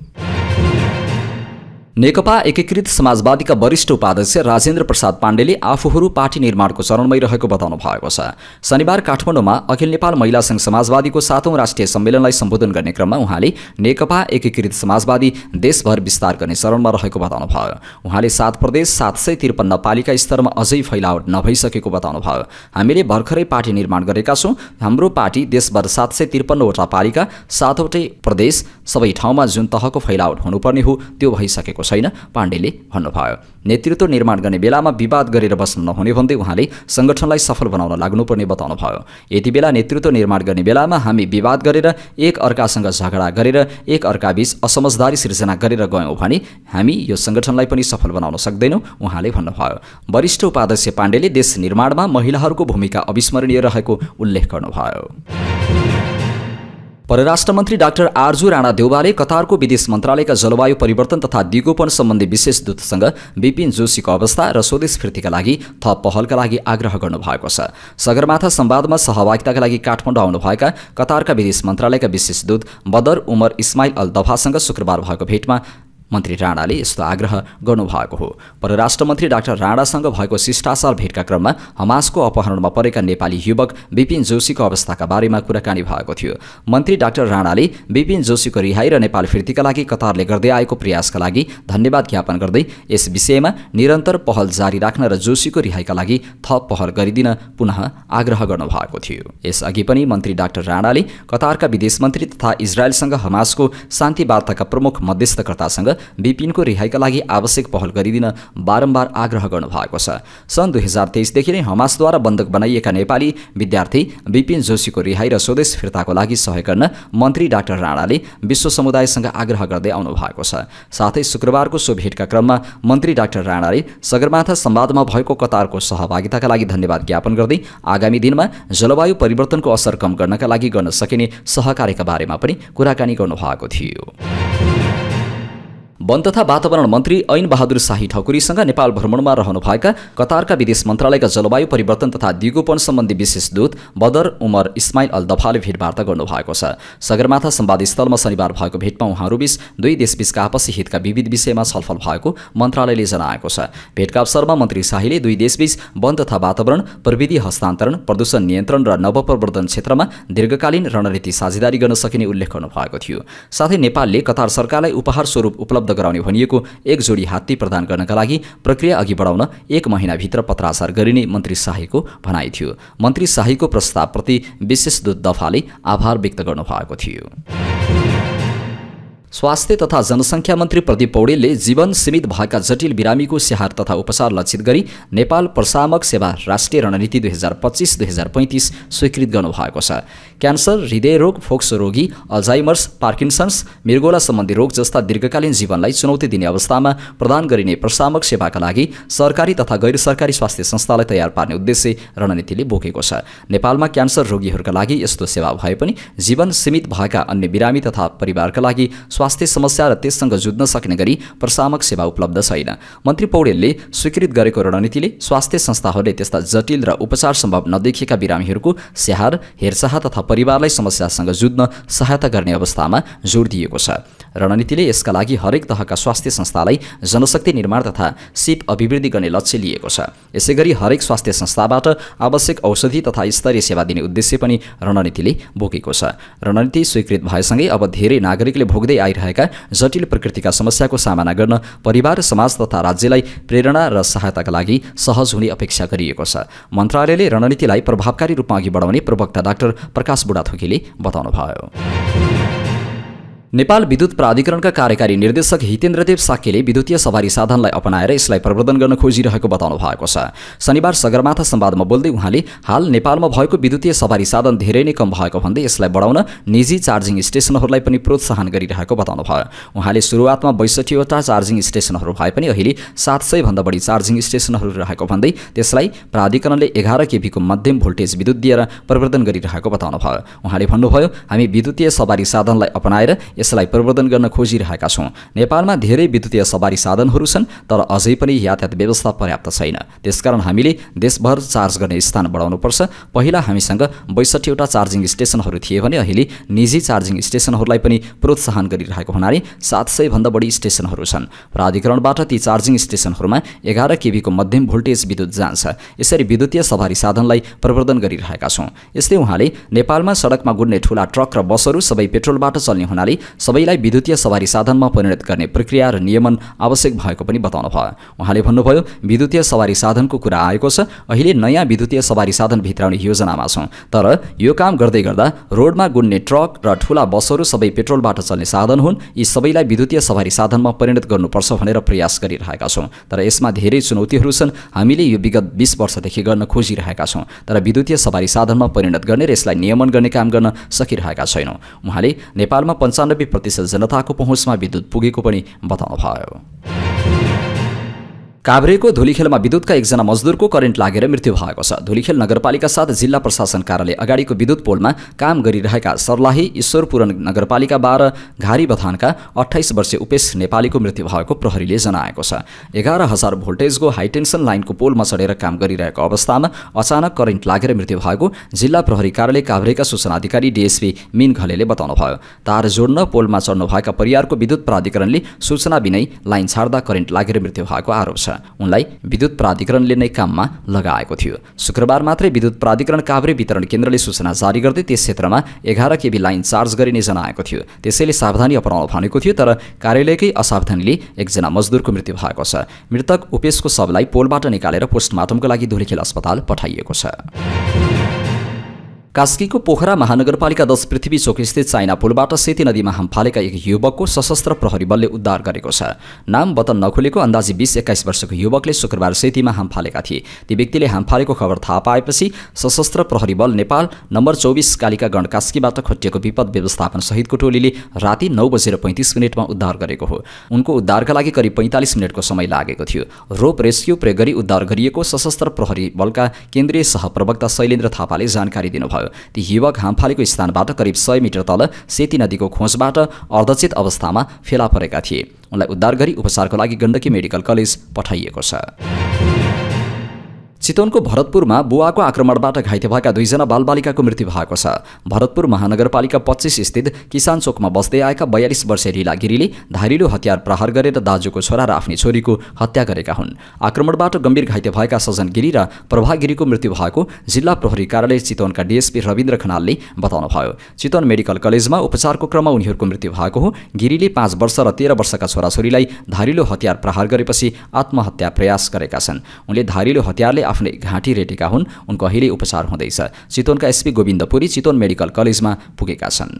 नेकपा एकीकृत समाजवादीका वरिष्ठ उपाध्यक्ष राजेन्द्र प्रसाद पाण्डेले आफूहरू पार्टी निर्माणको चरणमै रहेको बताउनु भएको छ। शनिबार काठमाडौँमा अखिल नेपाल महिला सङ्घ समाजवादीको 7औं राष्ट्रिय सम्मेलनलाई सम्बोधन गर्ने क्रममा उहाँले नेकपा एकीकृत समाजवादी देशभर विस्तार गर्ने चरणमा रहेको बताउनुभयो। उहाँले 7 प्रदेश 753 पालिका स्तरमा अझै फैलावट नभइसकेको बताउनुभयो। हामीले भर्खरै पार्टी निर्माण गरेका छौँ। हाम्रो पार्टी देशभर 753 वटा पालिका 7वटै प्रदेश सबै ठाउँमा जुन तहको फैलावट हुनुपर्ने हो त्यो भइसकेको छैन, पाण्डेले भन्नुभयो। नेतृत्व निर्माण गर्ने बेलामा विवाद गरेर बस्न नहुने भन्दै उहाँले संगठनलाई सफल बनाउन लाग्नुपर्ने बताउनुभयो। यति बेला नेतृत्व निर्माण गर्ने बेलामा हामी विवाद गरेर एक अर्कासँग झगडा गरेर एक अर्काबीच असमझदारी सिर्जना गरेर गयौँ भने हामी यो संगठनलाई पनि सफल बनाउन सक्दैनौँ उहाँले भन्नुभयो। वरिष्ठ उपाध्यक्ष पाण्डेले देश निर्माणमा महिलाहरूको भूमिका अविस्मरणीय रहेको उल्लेख गर्नुभयो। परराष्ट्र मन्त्री डाक्टर आरजू राणा देउवाले कतारको विदेश मन्त्रालयका जलवायु परिवर्तन तथा दिगोपन सम्बन्धी विशेष दूतसँग विपिन जोशीको अवस्था र स्वदेश फिर्तीका लागि थप पहलका लागि आग्रह गर्नुभएको छ। सगरमाथा संवादमा सहभागिताका लागि काठमाडौँ आउनुभएका कतारका विदेश मन्त्रालयका विशेष दूत बदर उमर इस्माइल अल दफासँग शुक्रबार भएको भेटमा मन्त्री राणाले यस्तो आग्रह गर्नुभएको हो। परराष्ट्र मन्त्री डाक्टर राणासँग भएको शिष्टाचार भेटका क्रममा हमासको अपहरणमा परेका नेपाली युवक विपिन जोशीको अवस्थाका बारेमा कुराकानी भएको थियो। मन्त्री डाक्टर राणाले विपिन जोशीको रिहाई र नेपाल फिर्तीका लागि कतारले गर्दै आएको प्रयासका लागि धन्यवाद ज्ञापन गर्दै यस विषयमा निरन्तर पहल जारी राख्न र जोशीको रिहाईका लागि थप पहल गरिदिन पुनः आग्रह गर्नुभएको थियो। यसअघि पनि मन्त्री डाक्टर राणाले कतारका विदेश मन्त्री तथा इजरायलसँग हमासको शान्ति वार्ताका प्रमुख मध्यस्थकर्तासँग बिपिनको रिहाइका लागि आवश्यक पहल गरिदिन बारम्बार आग्रह गर्नुभएको छ। सन् 2023 देखि नै हमासद्वारा बन्धक बनाइएका नेपाली विद्यार्थी बिपिन जोशीको रिहाई र स्वदेश फिर्ताको लागि सहयोग गर्न मन्त्री डाक्टर राणाले विश्व समुदायसँग आग्रह गर्दै आउनु भएको छ। साथै शुक्रबारको सो भेटका क्रममा मन्त्री डाक्टर राणाले सगरमाथा संवादमा भएको कतारको सहभागिताका लागि धन्यवाद ज्ञापन गर्दै आगामी दिनमा जलवायु परिवर्तनको असर कम गर्नका लागि गर्न सकिने सहकार्यका बारेमा पनि कुराकानी गर्नुभएको थियो। वन तथा वातावरण मन्त्री ऐन बहादुर शाही ठकुरीसँग नेपाल भ्रमणमा रहनुभएका कतारका विदेश मन्त्रालयका जलवायु परिवर्तन तथा दिगोपन सम्बन्धी विशेष दूत बदर उमर इस्माइल अल दफाले भेटवार्ता गर्नुभएको छ। सगरमाथा संवादस्थलमा शनिबार भएको भेटमा उहाँहरूबीच दुई देशबीचका आपसी हितका विविध विषयमा छलफल भएको मन्त्रालयले जनाएको छ। भेटका अवसरमा मन्त्री शाहीले दुई देशबीच वन तथा वातावरण, प्रविधि हस्तान्तरण, प्रदूषण नियन्त्रण र नवप्रवर्धन क्षेत्रमा दीर्घकालीन रणनीति साझेदारी गर्न सकिने उल्लेख गर्नुभएको थियो। साथै नेपालले कतार सरकारलाई उपहार स्वरूप उपलब्ध गराउने भनिएको एक जोडी हात्ती प्रदान गर्नका लागि प्रक्रिया अघि बढाउन 1 महिनाभित्र पत्राचार गरिने मन्त्री शाहीको भनाइ थियो। मन्त्री शाहीको प्रस्तावप्रति विशेष दूत दफाले आभार व्यक्त गर्नुभएको थियो। स्वास्थ्य तथा जनसङ्ख्या मन्त्री प्रदीप पौडेलले जीवन सीमित भएका जटिल बिरामीको स्याहार तथा उपचार लक्षित गरी नेपाल प्रशामक सेवा राष्ट्रिय रणनीति 2025-2035 स्वीकृत गर्नुभएको छ। क्यान्सर, हृदयरोग, फोक्सो रोगी, अल्जाइमर्स, पार्किन्सन्स, मृगोला सम्बन्धी रोग जस्ता दीर्घकालीन जीवनलाई चुनौती दिने अवस्थामा प्रदान गरिने प्रशामक सेवाका लागि सरकारी तथा गैर सरकारी स्वास्थ्य संस्थालाई तयार पार्ने उद्देश्य रणनीतिले बोकेको छ। नेपालमा क्यान्सर रोगीहरूका लागि यस्तो सेवा भए पनि जीवन सीमित भएका अन्य बिरामी तथा परिवारका लागि स्वास्थ्य समस्या र त्यससँग जुझ्न सक्ने गरी प्रशामक सेवा उपलब्ध छैन। मन्त्री पौडेलले स्वीकृत गरेको रणनीतिले स्वास्थ्य संस्थाहरूले त्यस्ता जटिल र उपचार सम्भव नदेखिएका बिरामीहरूको स्याहार, हेरचाह तथा परिवारलाई समस्यासँग जुझ्न सहायता गर्ने अवस्थामा जोड दिएको छ। रणनीतिले यसका लागि हरेक तहका स्वास्थ्य संस्थालाई जनशक्ति निर्माण तथा सिप अभिवृद्धि गर्ने लक्ष्य लिएको छ। यसैगरी हरेक स्वास्थ्य संस्थाबाट आवश्यक औषधि तथा स्तरीय सेवा दिने उद्देश्य पनि रणनीतिले बोकेको छ। रणनीति स्वीकृत भएसँगै अब धेरै नागरिकले भोग्दै आइरहेका जटिल प्रकृतिका समस्याको सामना गर्न परिवार, समाज तथा राज्यलाई प्रेरणा र सहायताका लागि सहज हुने अपेक्षा गरिएको छ। मन्त्रालयले रणनीतिलाई प्रभावकारी रूपमा अघि बढाउने प्रवक्ता डाक्टर प्रकाश बुढाथोकीले बताउनुभयो। नेपाल विद्युत प्राधिकरणका कार्यकारी निर्देशक हितेन्द्रदेव साक्यले विद्युतीय सवारी साधनलाई अपनाएर यसलाई प्रवर्धन गर्न खोजिरहेको बताउनु भएको छ। शनिबार सगरमाथा संवादमा बोल्दै उहाँले हाल नेपालमा भएको विद्युतीय सवारी साधन धेरै नै कम भएको भन्दै यसलाई बढाउन निजी चार्जिङ स्टेसनहरूलाई पनि प्रोत्साहन गरिरहेको बताउनुभयो। उहाँले सुरुवातमा 62 वटा चार्जिङ स्टेसनहरू भए पनि अहिले 700 भन्दा बढी चार्जिङ स्टेसनहरू रहेको भन्दै त्यसलाई प्राधिकरणले 11 केभीको मध्यम भोल्टेज विद्युत दिएर प्रवर्धन गरिरहेको बताउनुभयो। उहाँले भन्नुभयो, हामी विद्युतीय सवारी साधनलाई अपनाएर यसलाई प्रवर्धन गर्न खोजिरहेका छौँ। नेपालमा धेरै विद्युतीय सवारी साधनहरू छन् तर अझै पनि यातायात व्यवस्था पर्याप्त छैन। त्यसकारण हामीले देशभर चार्ज गर्ने स्थान बढाउनुपर्छ। पहिला हामीसँग 62 वटा चार्जिङ स्टेसनहरू थिए भने अहिले निजी चार्जिङ स्टेसनहरूलाई पनि प्रोत्साहन गरिरहेको हुनाले 700 भन्दा बढी स्टेसनहरू छन्। प्राधिकरणबाट ती चार्जिङ स्टेसनहरूमा 11 केभीको मध्यम भोल्टेज विद्युत जान्छ। यसरी विद्युतीय सवारी साधनलाई प्रवर्धन गरिरहेका छौँ। यस्तै उहाँले नेपालमा सडकमा गुड्ने ठूला ट्रक र बसहरू सबै पेट्रोलबाट चल्ने हुनाले सबैलाई विद्युतीय सवारी साधनमा परिणत गर्ने प्रक्रिया र नियमन आवश्यक भएको पनि बताउनुभयो। उहाँले भन्नुभयो, विद्युतीय सवारी साधनको कुरा आएको छ। अहिले नयाँ विद्युतीय सवारी साधन भित्राउने योजनामा छौँ, तर यो काम गर्दै गर्दा रोडमा गुड्ने ट्रक र ठूला बसहरू सबै पेट्रोलबाट चल्ने साधन हुन्। यी सबैलाई विद्युतीय सवारी साधनमा परिणत गर्नुपर्छ भनेर प्रयास गरिरहेका छौँ, तर यसमा धेरै चुनौतीहरू छन्। हामीले यो विगत 20 वर्षदेखि गर्न खोजिरहेका छौँ, तर विद्युतीय सवारी साधनमा परिणत गर्ने र यसलाई नियमन गर्ने काम गर्न सकिरहेका छैनौँ। उहाँले नेपालमा 95% जनताको पहुँचमा विद्युत पुगेको पनि बताउनुभयो। काभ्रेको धुलीखेलमा विद्युतका एकजना मजदुरको करेन्ट लागेर मृत्यु भएको छ। धुलीखेल नगरपालिका साथ जिल्ला प्रशासन कार्यालय अगाडिको विद्युत पोलमा काम गरिरहेका सर्लाही ईश्वरपुरन नगरपालिका 12 घारी बथानका 28 वर्षीय उपेश नेपालीको मृत्यु भएको प्रहरीले जनाएको छ। 11,000 भोल्टेजको हाइटेन्सन लाइनको पोलमा चढेर काम गरिरहेको अवस्थामा अचानक करेन्ट लागेर मृत्यु भएको जिल्ला प्रहरी कार्यालय काभ्रेका सूचना अधिकारी डीएसपी मिन घलेले बताउनुभयो। तार जोड्न पोलमा चढ्नुभएका परिवारको विद्युत प्राधिकरणले सूचना बिनै लाइन छाड्दा करेन्ट लागेर मृत्यु भएको आरोप छ। उनलाई विद्युत प्राधिकरणले नै काममा लगाएको थियो। शुक्रबार मात्रै विद्युत प्राधिकरण काभ्रे वितरण केन्द्रले सूचना जारी गर्दै त्यस क्षेत्रमा 11 केबी लाइन चार्ज गरिने जनाएको थियो। त्यसैले सावधानी अपनाउन भनेको थियो, तर कार्यालयकै असावधानीले एकजना मजदुरको मृत्यु भएको छ। मृतक उपेशको शवलाई पोलबाट निकालेर पोस्टमार्टमको लागि धुलीखेल अस्पताल पठाइएको छ। कास्कीको पोखरा महानगरपालिका 10 पृथ्वी चोक स्थित चाइना पुलबाट सेती नदीमा हाम फालेका एक युवकको सशस्त्र प्रहरी बलले उद्धार गरेको छ। नाम बतन नखुलेको अन्दाजी 20-21 वर्षको युवकले शुक्रबार सेतीमा हाम फालेका थिए। ती व्यक्तिले हाम फालेको खबर थाहा पाएपछि सशस्त्र प्रहरी बल नेपाल नम्बर 24 कालिका गण कास्कीबाट खटिएको विपद व्यवस्थापन सहितको टोलीले राति 9:35 उद्धार गरेको हो। उनको उद्धारका लागि करिब 45 मिनटको समय लागेको थियो। रोप रेस्क्यु प्रयोग गरी उद्धार गरिएको सशस्त्र प्रहरी बलका केन्द्रीय सहप्रवक्ता शैलेन्द्र थापाले जानकारी दिनुभयो। ती युवक हाम फालेको स्थानबाट करिब 100 मिटर तल सेती नदीको खोजबाट अर्धचेत अवस्थामा फेला परेका थिए। उनलाई उद्धार गरी उपचारको लागि गण्डकी मेडिकल कलेज पठाइएको छ। चितवनको भरतपुरमा बुवाको आक्रमणबाट घाइते भएका 2 जना बालबालिकाको मृत्यु भएको छ। भरतपुर महानगरपालिका 25 स्थित किसान चोकमा बस्दै आएका 42 वर्षीय रीला गिरीले धारिलो हतियार प्रहार गरेर दाजुको छोरा र आफ्नी छोरीको हत्या गरेका हुन्। आक्रमणबाट गम्भीर घाइते भएका सजन गिरी र प्रभा गिरीको मृत्यु भएको जिल्ला प्रहरी कार्यालय चितवनका डीएसपी रविन्द्र खनालले बताउनुभयो। चितवन मेडिकल कलेजमा उपचारको क्रममा उनीहरूको मृत्यु भएको हो। गिरीले 5 वर्ष र 13 वर्षका छोराछोरीलाई धारिलो हतियार प्रहार गरेपछि आत्महत्या प्रयास गरेका छन्। उनले धारिलो हतियारले आफ्नै घाँटी रेटेका हुन्। उनको अहिले उपचार हुँदैछ। चितवनका एसपी गोविन्द पुरी चितवन मेडिकल कलेजमा पुगेका छन्।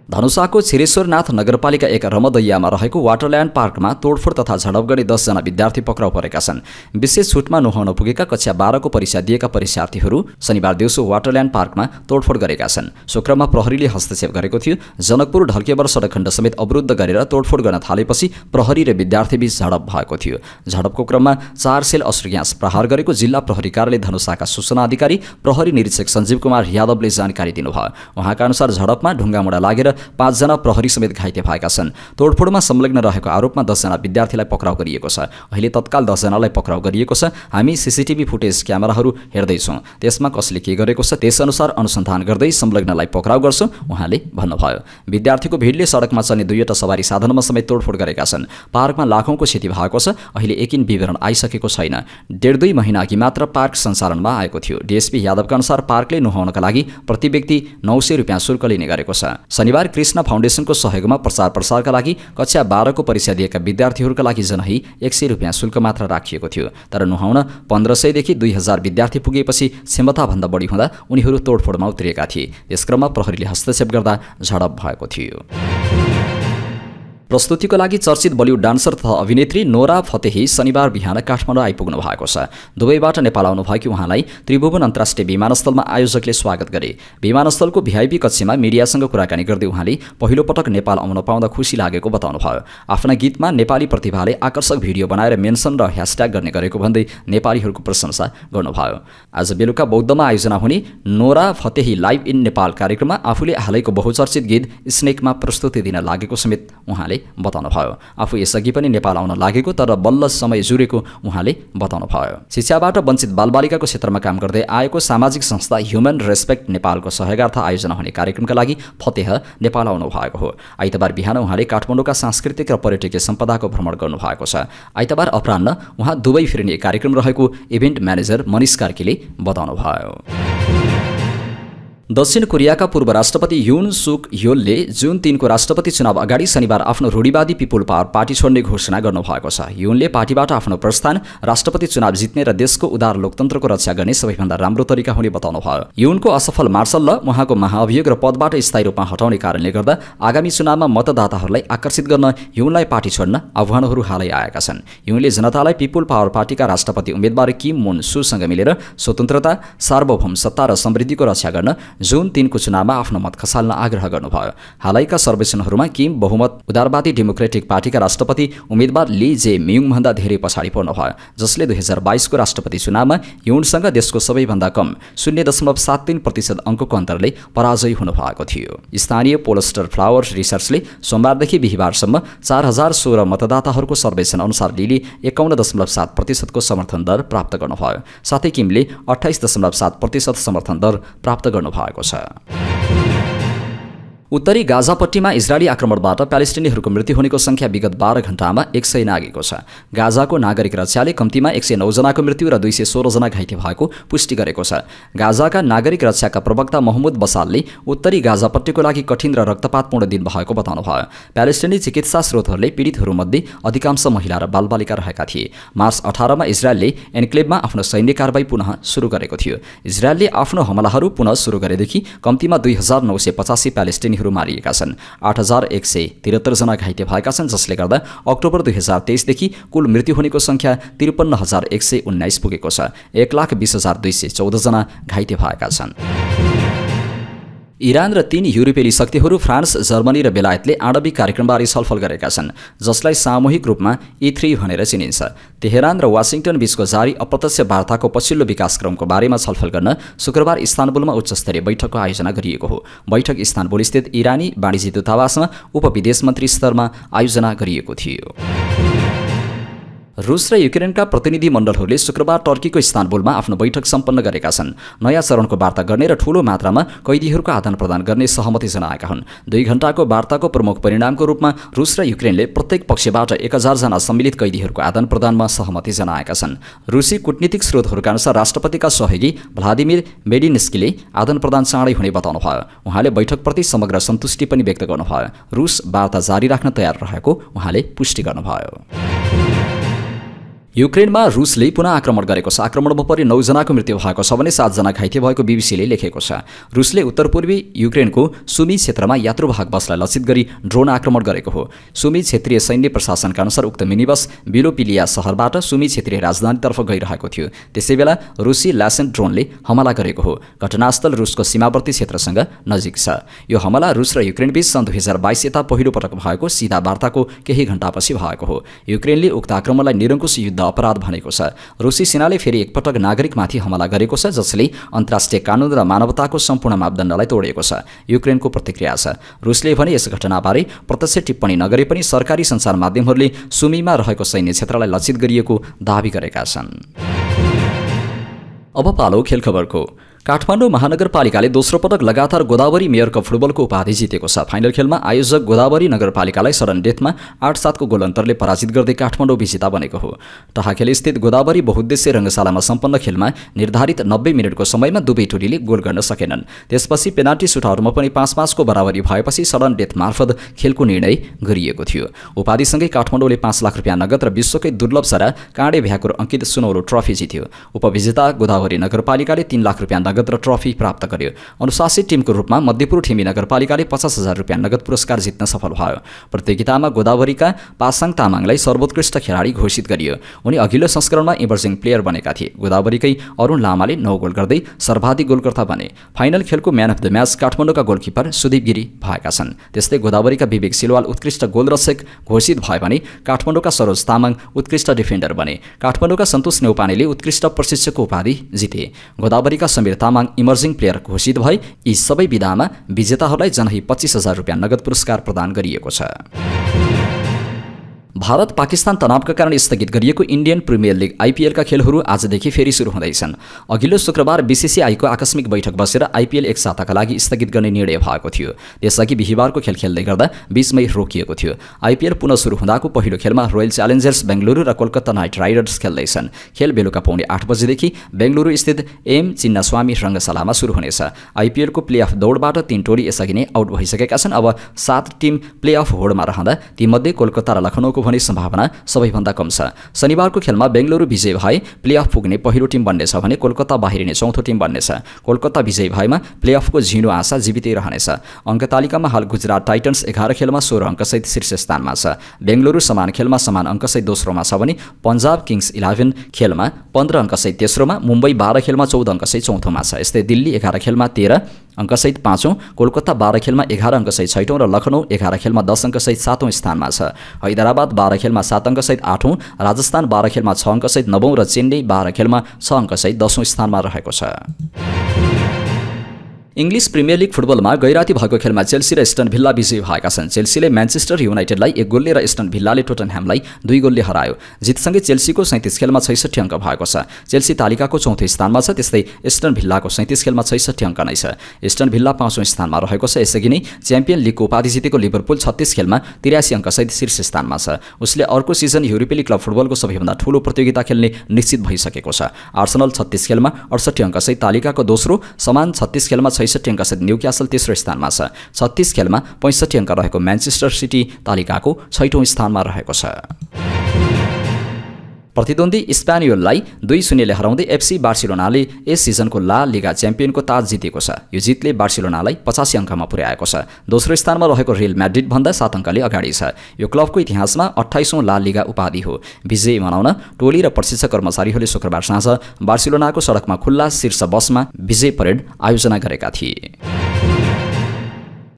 धनुषाको छिरेश्वरनाथ नगरपालिका 1 रमदैयामा रहेको वाटरल्यान्ड पार्कमा तोडफोड तथा झडप गर्ने 10 जना विद्यार्थी पक्राउ परेका छन्। विशेष छुटमा नुहाउन पुगेका कक्षा 12 को परीक्षा दिएका परीक्षार्थीहरू शनिबार दिउँसो वाटरल्यान्ड पार्कमा तोडफोड गरेका छन्। शुक्रबार प्रहरीले हस्तक्षेप गरेको थियो। जनकपुर ढल्केबर सडक खण्ड समेत अवरुद्ध गरेर तोडफोड गर्न थालेपछि प्रहरी र विद्यार्थीबीच झडप भएको थियो। झडपको क्रममा 4 सेल अश्रु ग्यास प्रहार गरेको जिल्ला प्रहरी कार्यालय धनुषाका सूचना अधिकारी प्रहरी निरीक्षक सञ्जीव कुमार यादवले जानकारी दिनुभयो। उहाँका अनुसार झडपमा ढुङ्गामुढा लागेर 5 जना प्रहरी समेत घाइते भएका छन्। तोडफोडमा संलग्न रहेको आरोपमा 10 जना विद्यार्थीलाई पक्राउ गरिएको छ। अहिले तत्काल 10 जनालाई पक्राउ गरिएको छ। हामी सीसीटीभी फुटेज क्यामेराहरू हेर्दैछौँ। त्यसमा कसले के गरेको छ त्यसअनुसार अनुसन्धान गर्दै संलग्नलाई पक्राउ गर्छौँ उहाँले भन्नुभयो। विद्यार्थीको भिडले सडकमा चल्ने 2वटा सवारी साधनमा समेत तोडफोड गरेका छन्। पार्कमा लाखौंको क्षति भएको छ। अहिले एकिन विवरण आइसकेको छैन। 1.5 महिना अघि मात्र पार्क सञ्चालनमा आएको थियो। डीएसपी यादवका अनुसार पार्कले नुहाउनका लागि प्रति व्यक्ति 900 रुपियाँ शुल्क लिने गरेको छ। शनिबार कृष्ण फाउन्डेसनको सहयोगमा प्रचार प्रसारका लागि कक्षा 12 को परीक्षा दिएका विद्यार्थीहरूका लागि जनही 100 रुपियाँ शुल्क मात्र राखिएको थियो। तर नुहाउन 1500 देखि 2000 विद्यार्थी पुगेपछि क्षमताभन्दा बढी हुँदा उनीहरू तोडफोडमा उत्रिएका थिए। त्यसक्रममा प्रहरीले हस्तक्षेप गर्दा झडप भएको थियो। प्रस्तुतिको लागि चर्चित बलिउड डान्सर तथा अभिनेत्री नोरा फतेही शनिबार बिहान काठमाडौँ आइपुग्नु भएको छ। दुबईबाट नेपाल आउनुभएकी उहाँलाई त्रिभुवन अन्तर्राष्ट्रिय विमानस्थलमा आयोजकले स्वागत गरे। विमानस्थलको भिआइपी कक्षमा मिडियासँग कुराकानी गर्दै उहाँले पहिलो पटक नेपाल आउन पाउँदा खुसी लागेको बताउनुभयो। आफ्ना गीतमा नेपाली प्रतिभाले आकर्षक भिडियो बनाएर मेन्सन र ह्यासट्याग गर्ने गरेको भन्दै नेपालीहरूको प्रशंसा गर्नुभयो। आज बेलुका बौद्धमा आयोजना हुने Nora Fatehi live in Nepal कार्यक्रममा आफूले हालैको बहुचर्चित गीत स्नेकमा प्रस्तुति दिन लागेको समेत उहाँले बताउनुभयो। आफू यसअघि पनि नेपाल आउन लागेको तर बल्ल समय जुरेको उहाँले बताउनुभयो। शिक्षाबाट वञ्चित बालबालिकाको क्षेत्रमा काम गर्दै आएको सामाजिक संस्था ह्युमन रेस्पेक्ट नेपालको सहयोगार्थ आयोजना हुने कार्यक्रमका लागि फतेह नेपाल आउनु भएको हो। आइतबार बिहान उहाँले काठमाडौँका सांस्कृतिक र पर्यटकीय सम्पदाको भ्रमण गर्नुभएको छ। आइतबार अपराह्न उहाँ दुबई फिर्ने कार्यक्रम रहेको इभेन्ट म्यानेजर मनिष कार्कीले बताउनुभयो। दक्षिण कोरियाका पूर्व राष्ट्रपति युन सुक योलले जुन 3 को राष्ट्रपति चुनाव अगाडि शनिबार आफ्नो रूढिवादी पिपुल पावर पार्टी छोड्ने घोषणा गर्नुभएको छ। युनले पार्टीबाट आफ्नो प्रस्थान राष्ट्रपति चुनाव जित्ने र देशको उदार लोकतन्त्रको रक्षा गर्ने सबैभन्दा राम्रो तरिका हुने बताउनुभयो। युनको असफल मार्शल र उहाँको महाअभियोग र पदबाट स्थायी रूपमा हटाउने कारणले गर्दा आगामी चुनावमा मतदाताहरूलाई आकर्षित गर्न युनलाई पार्टी छोड्न आह्वानहरू हालै आएका छन्। युनले जनतालाई पिपुल पावर पार्टीका राष्ट्रपति उम्मेद्वार किम मुन सुसँग मिलेर स्वतन्त्रता, सार्वभौम सत्ता र समृद्धिको रक्षा गर्न जुन 3 को चुनावमा आफ्नो मत खसाल्न आग्रह गर्नुभयो। हालैका सर्वेक्षणहरूमा किम बहुमत उदारवादी डेमोक्रेटिक पार्टीका राष्ट्रपति उम्मेद्वार ली जे मियुङभन्दा धेरै पछाडि पर्नुभयो, जसले 2022 को राष्ट्रपति चुनावमा युनसँग देशको सबैभन्दा कम 0.73% अङ्कको अन्तरले पराजय हुनुभएको थियो। स्थानीय पोलस्टर फ्लावर्स रिसर्चले सोमबारदेखि बिहिबारसम्म 4016 मतदाताहरूको सर्वेक्षण अनुसार लीले 51.7% को समर्थन दर प्राप्त गर्नुभयो। साथै किमले 28.7% समर्थन दर प्राप्त गर्नुभयो। उत्तरी गाजापट्टीमा इजरायली आक्रमणबाट प्यालेस्टिनीहरूको मृत्यु हुनेको संख्या विगत 12 घण्टामा 100 नागेको छ। गाजाको नागरिक रक्षाले कम्तीमा 109 जनाको मृत्यु र 216 जना घाइते भएको पुष्टि गरेको छ। गाजाका नागरिक रक्षाका प्रवक्ता मोहम्मद बसालले उत्तरी गाजापट्टीको लागि कठिन र रक्तपातपूर्ण दिन भएको बताउनुभयो। प्यालेस्टिनी चिकित्सा स्रोतहरूले पीडितहरूमध्ये अधिकांश महिला र बालबालिका रहेका थिए। मार्च 18 मा इजरायलले एन्क्लेभमा आफ्नो सैन्य कारबाही पुनः सुरु गरेको थियो। इजरायलले आफ्नो हमलाहरू पुनः सुरु गरेदेखि कम्तीमा 2985 प्यालेस्टिनीहरू मारिएका छन्। 8173 जना घाइते भएका छन्, जसले गर्दा अक्टोबर 2023 देखि कुल मृत्यु हुनेको संख्या 53119 पुगेको छ। 1,20,214 जना घाइते भएका छन्। इरान र 3 युरोपेली शक्तिहरू फ्रान्स, जर्मनी र बेलायतले आणविक कार्यक्रमबारे छलफल गरेका छन्, जसलाई सामूहिक रूपमा E3 भनेर चिनिन्छ। तेहरान र वाशिंगटन बीचको जारी अप्रत्यक्ष वार्ताको पछिल्लो विकासक्रमको बारेमा छलफल गर्न शुक्रबार इस्तानबुलमा उच्चस्तरीय बैठकको आयोजना गरिएको हो। बैठक इस्तानबुलस्थित इरानी वाणिज्य दूतावासमा उपविदेश मन्त्री स्तरमा आयोजना गरिएको थियो। रुस र युक्रेनका प्रतिनिधिमण्डलहरूले शुक्रबार टर्कीको इस्तानबुलमा आफ्नो बैठक सम्पन्न गरेका छन्। नयाँ चरणको वार्ता गर्ने र ठूलो मात्रामा कैदीहरूको आदान प्रदान गर्ने सहमति जनाएका हुन्। 2 घण्टाको वार्ताको प्रमुख परिणामको रूपमा रुस र युक्रेनले प्रत्येक पक्षबाट 1000 जना सम्मिलित कैदीहरूको आदान प्रदानमा सहमति जनाएका छन्। रुसी कूटनीतिक स्रोतहरूका अनुसार राष्ट्रपतिका सहयोगी भ्लादिमिर मेडिन्स्कीले आदान प्रदान चाँडै हुने बताउनुभयो। उहाँले बैठकप्रति समग्र सन्तुष्टि पनि व्यक्त गर्नुभयो। रुस वार्ता जारी राख्न तयार रहेको उहाँले पुष्टि गर्नुभयो। युक्रेनमा रुसले पुनः आक्रमण गरेको छ। आक्रमणमा परि 9 जनाको मृत्यु भएको छ भने 7 जना घाइते भएको बीबीसीले लेखेको छ। रुसले उत्तरपूर्वी युक्रेनको सुमी क्षेत्रमा यात्रुवाहक बसलाई लक्षित गरी ड्रोन आक्रमण गरेको हो। सुमी क्षेत्रीय सैन्य प्रशासनका अनुसार उक्त मिनी बस बिलोपिलिया शहरबाट सुमी क्षेत्रीय राजधानीतर्फ गइरहेको थियो। त्यसैबेला रुसी ल्यासेन्ट ड्रोनले हमला गरेको हो। घटनास्थल रुसको सीमावर्ती क्षेत्रसँग नजिक छ। यो हमला रुस र युक्रेनबीच सन् 2022 यता पहिलो पटक भएको सीधा वार्ताको केही घण्टापछि भएको हो। युक्रेनले उक्त आक्रमणलाई निरङ्कुश युद्ध अपराध भनेको छ। रुसी सेनाले फेरि एकपटक नागरिकमाथि हमला गरेको छ, जसले अन्तर्राष्ट्रिय कानुन र मानवताको सम्पूर्ण मापदण्डलाई तोडेको छ। युक्रेनको प्रतिक्रिया छ। रुसले भने यस घटनाबारे प्रत्यक्ष टिप्पणी नगरे पनि सरकारी सञ्चार माध्यमहरूले सुमीमा रहेको सैन्य क्षेत्रलाई लक्षित गरिएको दावी गरेका छन्। अब पालो खेल खबरको। काठमाडौँ महानगरपालिकाले दोस्रो पटक लगातार गोदावरी मेयर कप फुटबलको उपाधि जितेको छ। फाइनल खेलमा आयोजक गोदावरी नगरपालिकालाई सडन डेथमा 8-7 को गोल अन्तरले पराजित गर्दै काठमाडौँ विजेता बनेको हो। टाहाखेलस्थित गोदावरी बहुद्देश्य रङ्गशालामा सम्पन्न खेलमा निर्धारित 90 मिनटको समयमा दुवै टोलीले गोल गर्न सकेनन्। त्यसपछि पेनाल्टी सुटआउटमा पनि 5-5 को बराबरी भएपछि सडन डेथ मार्फत खेलको निर्णय गरिएको थियो। उपाधिसँगै काठमाडौँले 5 लाख रुपियाँ नगद र विश्वकै दुर्लभ सारा काँडे भ्याकुर अङ्कित सुनौलो ट्रफी जित्यो। उपविजेता गोदावरी नगरपालिकाले 3 लाख रुपियाँ नगद र ट्रफी प्राप्त गर्यो। अनुशासित टिमको रूपमा मध्यपुर ठिमी नगरपालिकाले 50,000 रुपियाँ नगद पुरस्कार जित्न सफल भयो। प्रतियोगितामा गोदावरीका पासाङ तामाङलाई सर्वोत्कृष्ट खेलाडी घोषित गरियो। उनी अघिल्लो संस्करणमा इमर्जिङ प्लेयर बनेका थिए। गोदावरीकै अरुण लामाले 9 गोल गर्दै सर्वाधिक गोलकर्ता बने। फाइनल खेलको म्यान अफ द म्याच काठमाडौँका गोलकिपर सुदीप गिरी भएका छन्। त्यस्तै गोदावरीका विवेक सिलवाल उत्कृष्ट गोलरक्षक घोषित भए भने काठमाडौँका सरोज तामाङ उत्कृष्ट डिफेन्डर बने। काठमाडौँका सन्तोष नेउपानेले उत्कृष्ट प्रशिक्षकको उपाधि जिते। गोदावरीका समीर तामाङ इमर्जिङ प्लेयर घोषित भए। यी सबै विधामा विजेताहरूलाई जनही 25,000 रुपियाँ नगद पुरस्कार प्रदान गरिएको छ। भारत पाकिस्तान तनावका कारण स्थगित गरिएको इन्डियन प्रिमियर लिग आइपिएलका खेलहरू आजदेखि फेरि सुरु हुँदैछन्। अघिल्लो शुक्रबार बीसीसीआईको आकस्मिक बैठक बसेर आइपिएल एक साताका लागि स्थगित गर्ने निर्णय भएको थियो। त्यसअघि बिहिबारको खेल खेल्दै गर्दा 20 मई रोकिएको थियो। आइपिएल पुनः सुरु हुँदाको पहिलो खेलमा रोयल च्यालेन्जर्स बेंगलुरु र कोलकाता नाइट राइडर्स खेल्दैछन्। खेल बेलुका पौने 8 बजेदेखि बेंगलुरु स्थित एम चिन्नास्वामी रङ्गशालामा सुरु हुनेछ। आइपिएलको प्लेअफ दौडबाट 3 टोली यसअघि नै आउट भइसकेका छन्। अब 7 टिम प्लेअफ होडमा रहँदा तीमध्ये कोलकाता र लखनऊको भने सम्भावना सबैभन्दा कम छ। शनिबारको खेलमा बेंगलुरु विजय भए प्लेअफ पुग्ने पहिलो टिम बन्नेछ भने कोलकाता बाहिरिने चौथो टिम बन्नेछ। कोलकाता विजय भएमा प्लेअफको झिनो आशा जीवितै रहनेछ। अङ्कतालिकामा हाल गुजरात टाइटन्स 11 खेलमा 16 अङ्कसहित शीर्ष स्थानमा छ। बेंगलुरु समान खेलमा समान अङ्कसहित दोस्रोमा छ भने पन्जाब किङ्स 11 खेलमा 15 अङ्कसहित तेस्रोमा, मुम्बई 12 खेलमा 14 अङ्कसहित चौथोमा छ। यस्तै दिल्ली 11 खेलमा 13 अङ्कसहित 5औं, कोलकाता 12 खेलमा 11 अङ्कसहित 6औं र लखनऊ 11 खेलमा 10 अङ्कसहित 7औं स्थानमा छ। हैदराबाद 12 खेलमा 7 अङ्कसहित 8औं, राजस्थान 12 खेलमा 6 अङ्कसहित 9औं र चेन्नई 12 खेलमा 6 अङ्कसहित 10औं स्थानमा रहेको छ। इङ्ग्लिस प्रिमियर लिग फुटबलमा गैराती भएको खेलमा चेल्सी र एस्टन भिल्ला विजयी भएका छन्। चेल्सीले म्यान्चेस्टर युनाइटेडलाई 1 गोलले र एस्टन भिल्लाले टोटनह्यामलाई 2 गोलले हरायो। जितसँगै चेल्सीको 37 खेलमा 66 अङ्क भएको छ। चेल्सी तालिकाको चौथो स्थानमा छ, त्यस्तै एस्टन भिल्लाको 37 खेलमा 66 अङ्क नै छ। एस्टन भिल्ला 5औं स्थानमा रहेको छ। यसअघि नै च्याम्पियन लिगको उपाधि जितेको लिभरपुल 36 खेलमा 83 अङ्कसहित शीर्ष स्थानमा छ। उसले अर्को सिजन युरोपेली क्लब फुटबलको सबैभन्दा ठूलो प्रतियोगिता खेल्ने निश्चित भइसकेको छ। आर्सेनल 36 खेलमा 68 अङ्कसहित तालिकाको दोस्रो, समान 36 खेलमा 66 अङ्कसहित न्युक्यासल तेस्रो स्थानमा छ। 36 खेलमा 65 अङ्क रहेको म्यान्चेस्टर सिटी तालिकाको 6औं स्थानमा रहेको छ। प्रतिद्वन्दी स्पेनियोललाई 2-0ले हराउँदै एफसी बार्सिलोनाले यस सिजनको ला लिगा च्याम्पियनको ताज जितेको छ। यो जितले बार्सिलोनालाई 85 अङ्कमा पुर्याएको छ। दोस्रो स्थानमा रहेको रियल म्याड्रिड भन्दा 7 अङ्कले अगाडि छ। यो क्लबको इतिहासमा 28औं ला लिगा उपाधि हो। विजय मनाउन टोली र प्रशिक्षक कर्मचारीहरूले शुक्रबार साँझ बार्सिलोनाको सडकमा खुल्ला शीर्ष बसमा विजय परेड आयोजना गरेका थिए।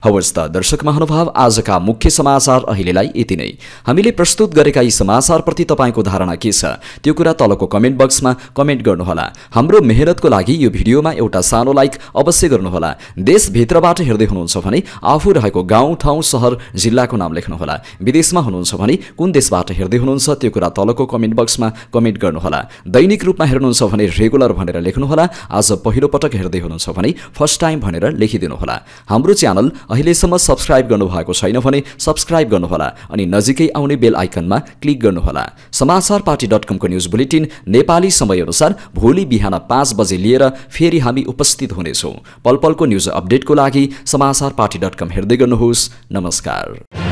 हवस् त दर्शक महानुभाव, आजका मुख्य समाचार अहिलेलाई यति नै। हामीले प्रस्तुत गरेका यी समाचारप्रति तपाईँको धारणा के छ त्यो कुरा तलको कमेन्ट बक्समा कमेन्ट गर्नुहोला। हाम्रो मेहनतको लागि यो भिडियोमा एउटा सानो लाइक अवश्य गर्नुहोला। देशभित्रबाट हेर्दै हुनुहुन्छ भने आफू रहेको गाउँ, ठाउँ, सहर, जिल्लाको नाम लेख्नुहोला। विदेशमा हुनुहुन्छ भने कुन देशबाट हेर्दै हुनुहुन्छ त्यो कुरा तलको कमेन्ट बक्समा कमेन्ट गर्नुहोला। दैनिक रूपमा हेर्नुहुन्छ भने रेगुलर भनेर लेख्नुहोला। आज पहिलो पटक हेर्दै हुनुहुन्छ भने फर्स्ट टाइम भनेर लेखिदिनुहोला। हाम्रो च्यानल अहिलेसम्म सब्स्क्राइब गर्नुभएको छैन भने सब्स्क्राइब गर्नुहोला अनि नजिकै आउने बेल आइकनमा क्लिक गर्नुहोला। समाचारपाटी.com को न्युज बुलेटिन नेपाली समयअनुसार भोलि बिहान 5 बजे लिएर फेरि हामी उपस्थित हुनेछौँ। पलपलको न्युज अपडेटको लागि समाचारपाटी.com हेर्दै गर्नुहोस्। नमस्कार।